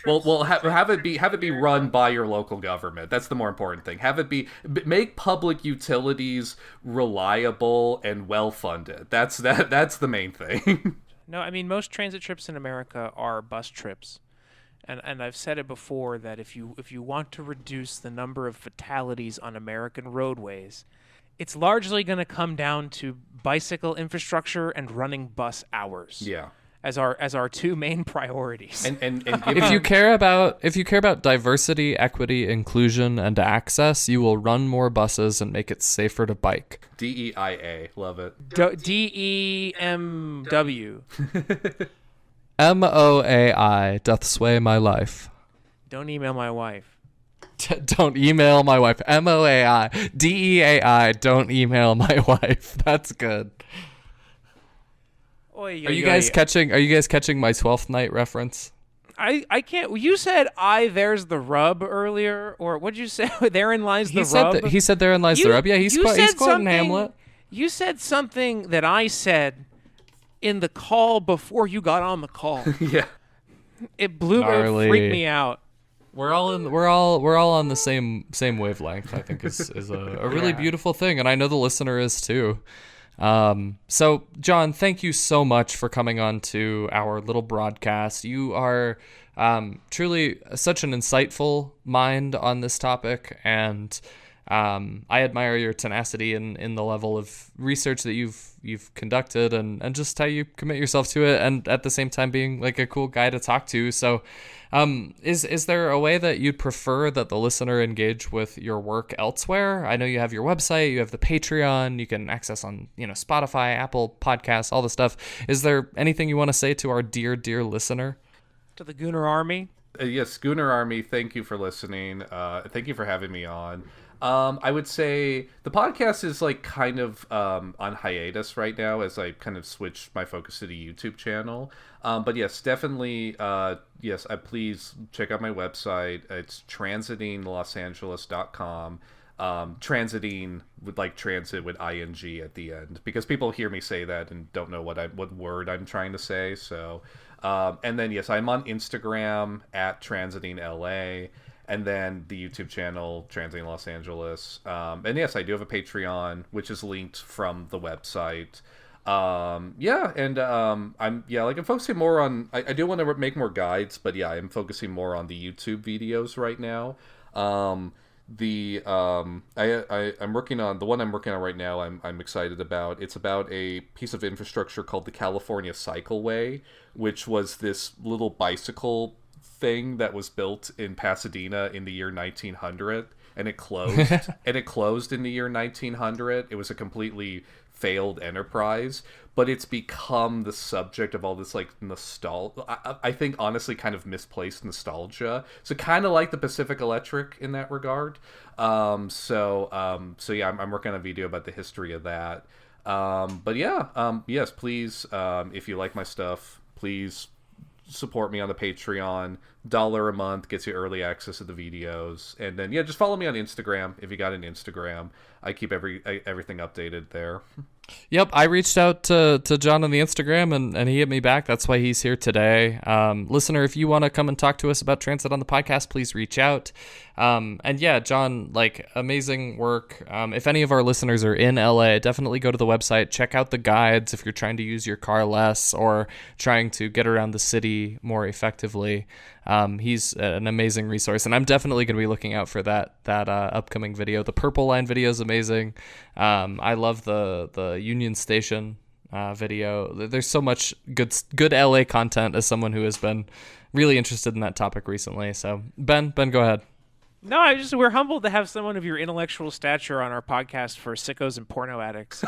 Well, have it be run by your local government. That's the more important thing. Have it make public utilities reliable and well funded. That's the main thing. No, I mean most transit trips in America are bus trips, and I've said it before that if you want to reduce the number of fatalities on American roadways, it's largely going to come down to bicycle infrastructure and running bus hours. Yeah. As our two main priorities. And If you care about diversity, equity, inclusion, and access, you will run more buses and make it safer to bike. DEIA, love it. DEMW. MOAI doth sway my life. Don't email my wife. Don't email my wife. MOAI. DEAI. Don't email my wife. That's good. Are you guys catching my 12th Night reference? I can't. You said there's the rub earlier, or what'd you say? Therein lies the rub. He said therein lies the rub. Yeah, he's quoting Hamlet. You said something that I said in the call before you got on the call. Yeah. It freaked me out. We're all on the same wavelength. I think is a really beautiful thing, and I know the listener is too. So John, thank you so much for coming on to our little broadcast. You are truly such an insightful mind on this topic, and I admire your tenacity in the level of research that you've conducted, and just how you commit yourself to it, and at the same time being like a cool guy to talk to. So is there a way that you'd prefer that the listener engage with your work elsewhere? I know you have your website, you have the Patreon, you can access on Spotify, Apple Podcasts, all the stuff. Is there anything you want to say to our dear listener? To the Gooner Army? Yes, Gooner Army, thank you for listening. Thank you for having me on. I would say the podcast is like kind of on hiatus right now as I kind of switch my focus to the YouTube channel. But yes, definitely, please check out my website. It's TransitingLosAngeles.com. Transiting with like transit with ing at the end, because people hear me say that and don't know what word I'm trying to say. So, and then yes, I'm on Instagram at TransitingLA. And then the YouTube channel, Transiting Los Angeles. And yes, I do have a Patreon, which is linked from the website. I'm focusing more on, I do want to make more guides, but yeah, I'm focusing more on the YouTube videos right now. I'm working on, the one I'm working on right now, I'm excited about. It's about a piece of infrastructure called the California Cycleway, which was this little bicycle thing that was built in Pasadena in the year 1900, and it closed in the year 1900. It was a completely failed enterprise, but it's become the subject of all this like nostalgia. I think honestly kind of misplaced nostalgia. So kind of like the Pacific Electric in that regard. I'm working on a video about the history of that. Yes, please, if you like my stuff, please support me on the Patreon. $1 a month gets you early access to the videos, and then just follow me on Instagram if you got an Instagram. I keep everything updated there. Yep, I reached out to John on the Instagram, and he hit me back. That's why he's here today. Listener, if you want to come and talk to us about transit on the podcast, please reach out. John, like, amazing work. If any of our listeners are in LA, definitely go to the website, check out the guides if you're trying to use your car less or trying to get around the city more effectively. He's an amazing resource, and I'm definitely going to be looking out for that upcoming video. The Purple Line video is amazing. I love the Union Station video. There's so much good LA content as someone who has been really interested in that topic recently. So Ben, go ahead. No, we're humbled to have someone of your intellectual stature on our podcast for sickos and porno addicts.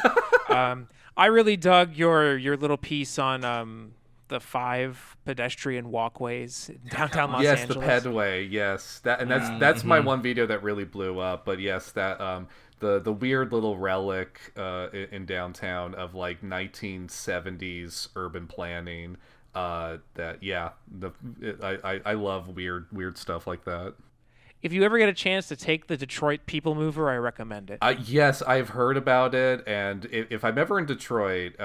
I really dug your little piece on the 5 pedestrian walkways in downtown Los Angeles. Yes, the pedway. Yes, that's my one video that really blew up. But yes, that the weird little relic in downtown of like 1970s urban planning. I love weird stuff like that. If you ever get a chance to take the Detroit People Mover, I recommend it. Yes, I've heard about it, and if I'm ever in Detroit,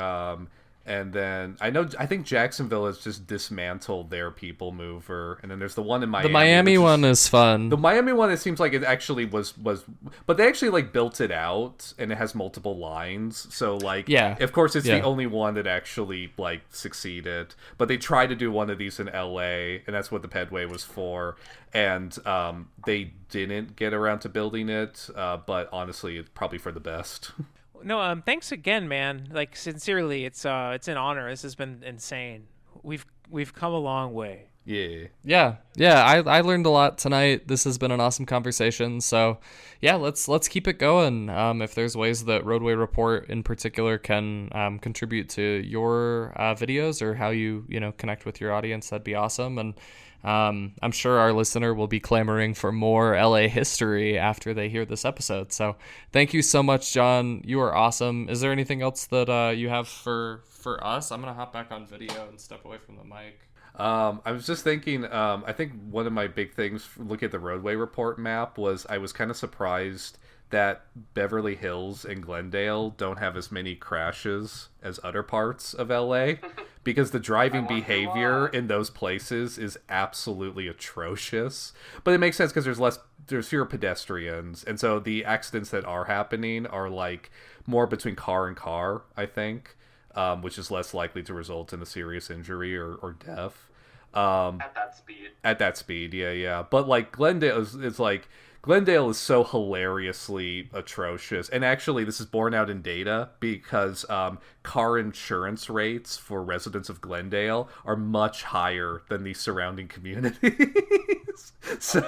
And then I think Jacksonville has just dismantled their people mover, and then there's the one in Miami. The Miami one is fun. The Miami one, it seems like it actually was, but they actually like built it out, and it has multiple lines. So like, yeah, of course, it's the only one that actually like succeeded. But they tried to do one of these in LA, and that's what the pedway was for. And they didn't get around to building it. But honestly, it's probably for the best. No, thanks again, man. Like sincerely, it's an honor. This has been insane. We've come a long way. Yeah. I learned a lot tonight. This has been an awesome conversation. So, yeah, let's keep it going. If there's ways that Roadway Report in particular can contribute to your videos or how you connect with your audience, that'd be awesome. And I'm sure our listener will be clamoring for more LA history after they hear this episode. So, thank you so much, John. You are awesome. Is there anything else that you have for us? I'm gonna hop back on video and step away from the mic. I was just thinking, I think one of my big things looking at the Roadway Report map was I was kind of surprised that Beverly Hills and Glendale don't have as many crashes as other parts of LA, because the driving behavior in those places is absolutely atrocious. But it makes sense because there's fewer pedestrians, and so the accidents that are happening are like more between car and car, I think. Which is less likely to result in a serious injury or death. At that speed, yeah. But like Glendale Glendale is so hilariously atrocious. And actually, this is borne out in data because car insurance rates for residents of Glendale are much higher than the surrounding communities. So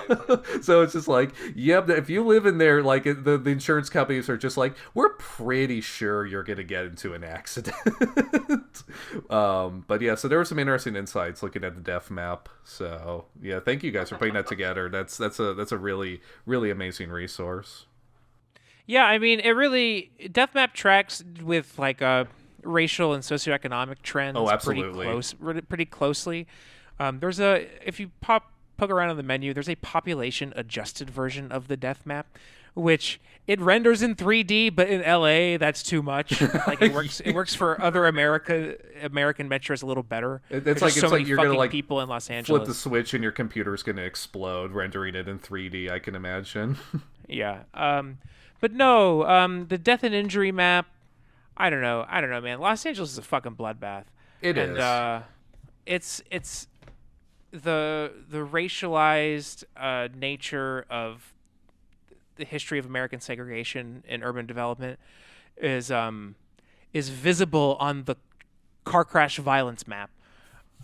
it's just like, yep, if you live in there, like the insurance companies are just like, we're pretty sure you're going to get into an accident. But yeah, so there were some interesting insights looking at the death map. So yeah, thank you guys for putting that together. That's a really, really amazing resource. Yeah, I mean, death map tracks with like racial and socioeconomic trends. Oh, absolutely. Pretty closely. If you poke around on the menu, there's a population adjusted version of the death map, which it renders in 3D, but in LA that's too much. Like it works for other American metros a little better. It's like you're gonna like people in Los Angeles. Flip the switch and your computer's gonna explode, rendering it in 3D. I can imagine. Yeah. But no. The death and injury map. I don't know, man. Los Angeles is a fucking bloodbath. It is. It's the racialized nature of the history of American segregation and urban development is visible on the car crash violence map.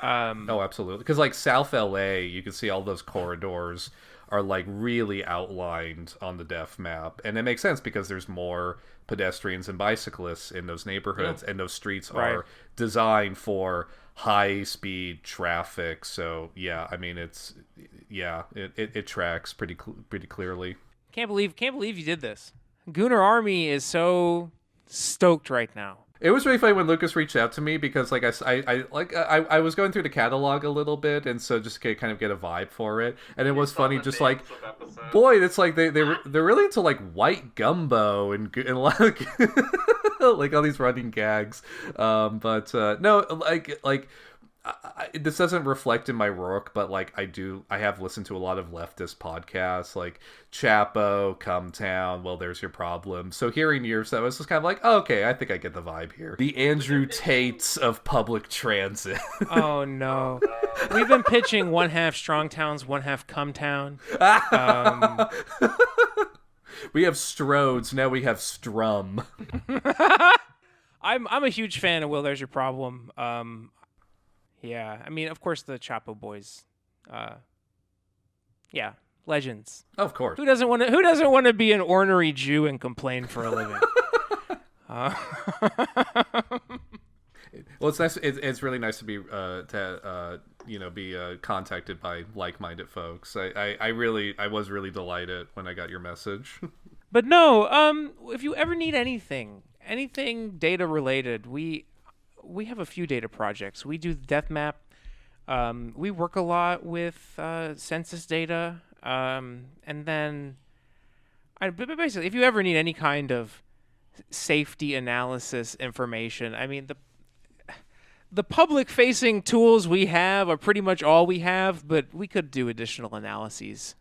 Oh, absolutely. Because like South LA, you can see all those corridors are like really outlined on the death map, and it makes sense because there's more pedestrians and bicyclists in those neighborhoods, and those streets are designed for high speed traffic. So yeah, I mean it tracks pretty clearly. Can't believe you did this. Gooner Army is so stoked right now. It was really funny when Lucas reached out to me because like I was going through the catalog a little bit, and so just to kind of get a vibe for it, and it was funny just like, boy, it's like they're really into like white gumbo and like like all these running gags, but no, like. This doesn't reflect in my work, but like I have listened to a lot of leftist podcasts like Chapo, Cumtown, Well, There's Your Problem. So hearing yours, that was just kind of like, oh, okay, I think I get the vibe here. The Andrew Tates of public transit. Oh no, we've been pitching one half Strong Towns, one half Cumtown. We have Strodes, now we have Strum. I'm a huge fan of Well, There's Your Problem. Yeah, I mean, of course, the Chapo boys. Yeah, legends. Of course. Who doesn't want to be an ornery Jew and complain for a living? Well, it's nice. It's really nice to be contacted by like-minded folks. I was really delighted when I got your message. But no, if you ever need anything data related, we have a few data projects. We do death map. We work a lot with census data. And then, but basically, if you ever need any kind of safety analysis information, I mean, the public-facing tools we have are pretty much all we have, but we could do additional analyses.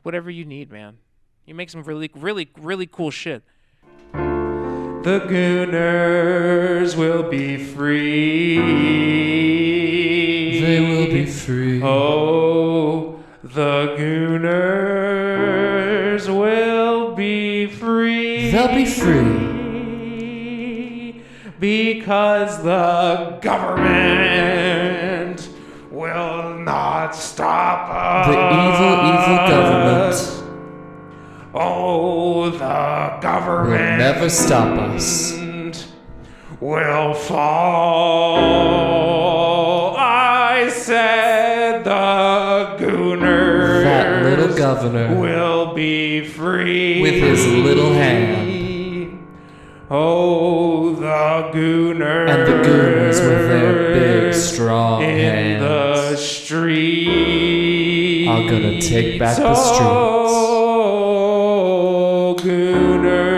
Whatever you need, man. You make some really, really, really cool shit. The Gooners will be free. They will be free. Oh, the Gooners will be free. They'll be free. Because the government will not stop us. The evil, evil government Oh, the government will never stop us. Will fall. I said the Gooners. That little governor will be free. with his little hand. Oh, the Gooners. And the Gooners with their big, strong in hands the streets. are gonna take back the streets. Oh, Gooners.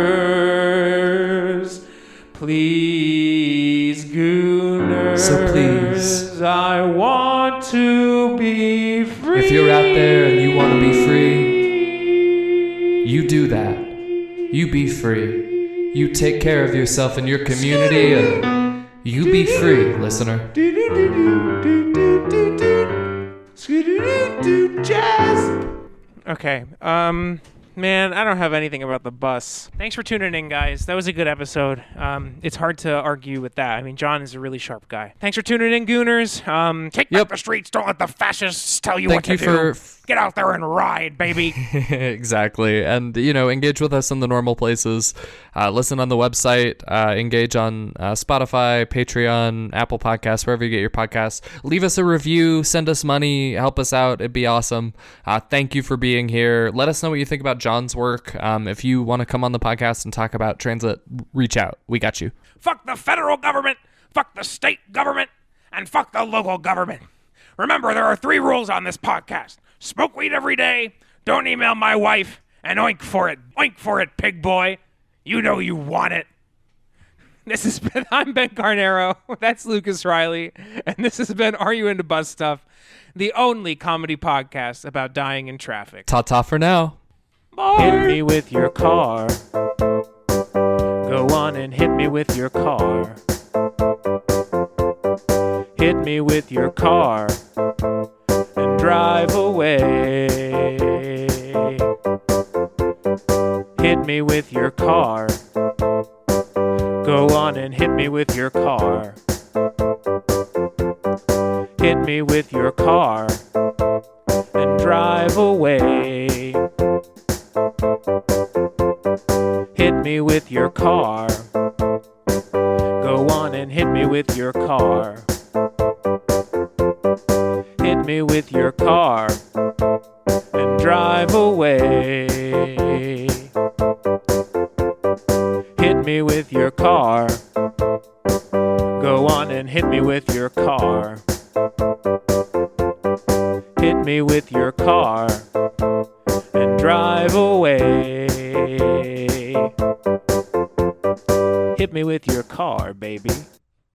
Please, Gooners. So please, I want to be free. if you're out there and you want to be free, you do that. You be free. You take care of yourself and your community, and you be free, listener. Jazz. Okay. Man, I don't have anything about the bus. Thanks for tuning in, guys. That was a good episode. It's hard to argue with that. I mean, John is a really sharp guy. Thanks for tuning in, Gooners. Take back the streets. Don't let the fascists tell you what to do. Get out there and ride, baby. Exactly. And, engage with us in the normal places. Listen on the website. Engage on Spotify, Patreon, Apple Podcasts, wherever you get your podcasts. Leave us a review. Send us money. Help us out. It'd be awesome. Thank you for being here. Let us know what you think about John's work. If you want to come on the podcast and talk about transit, reach out. We got you. Fuck the federal government. Fuck the state government. And fuck the local government. Remember, there are 3 rules on this podcast. Smoke weed every day, don't email my wife, and oink for it. Oink for it, pig boy. You know you want it. I'm Ben Carnero. That's Lucas Riley. And this has been Are You Into Bus Stuff, the only comedy podcast about dying in traffic. Ta-ta for now. Bye. Hit me with your car. Go on and hit me with your car. Hit me with your car. And drive away. Hit me with your car. Go on and hit me with your car. Hit me with your car. And drive away. Hit me with your car. Go on and hit me with your car. Hit me with your car and drive away. Hit me with your car. Go on and hit me with your car. Hit me with your car and drive away. Hit me with your car, baby.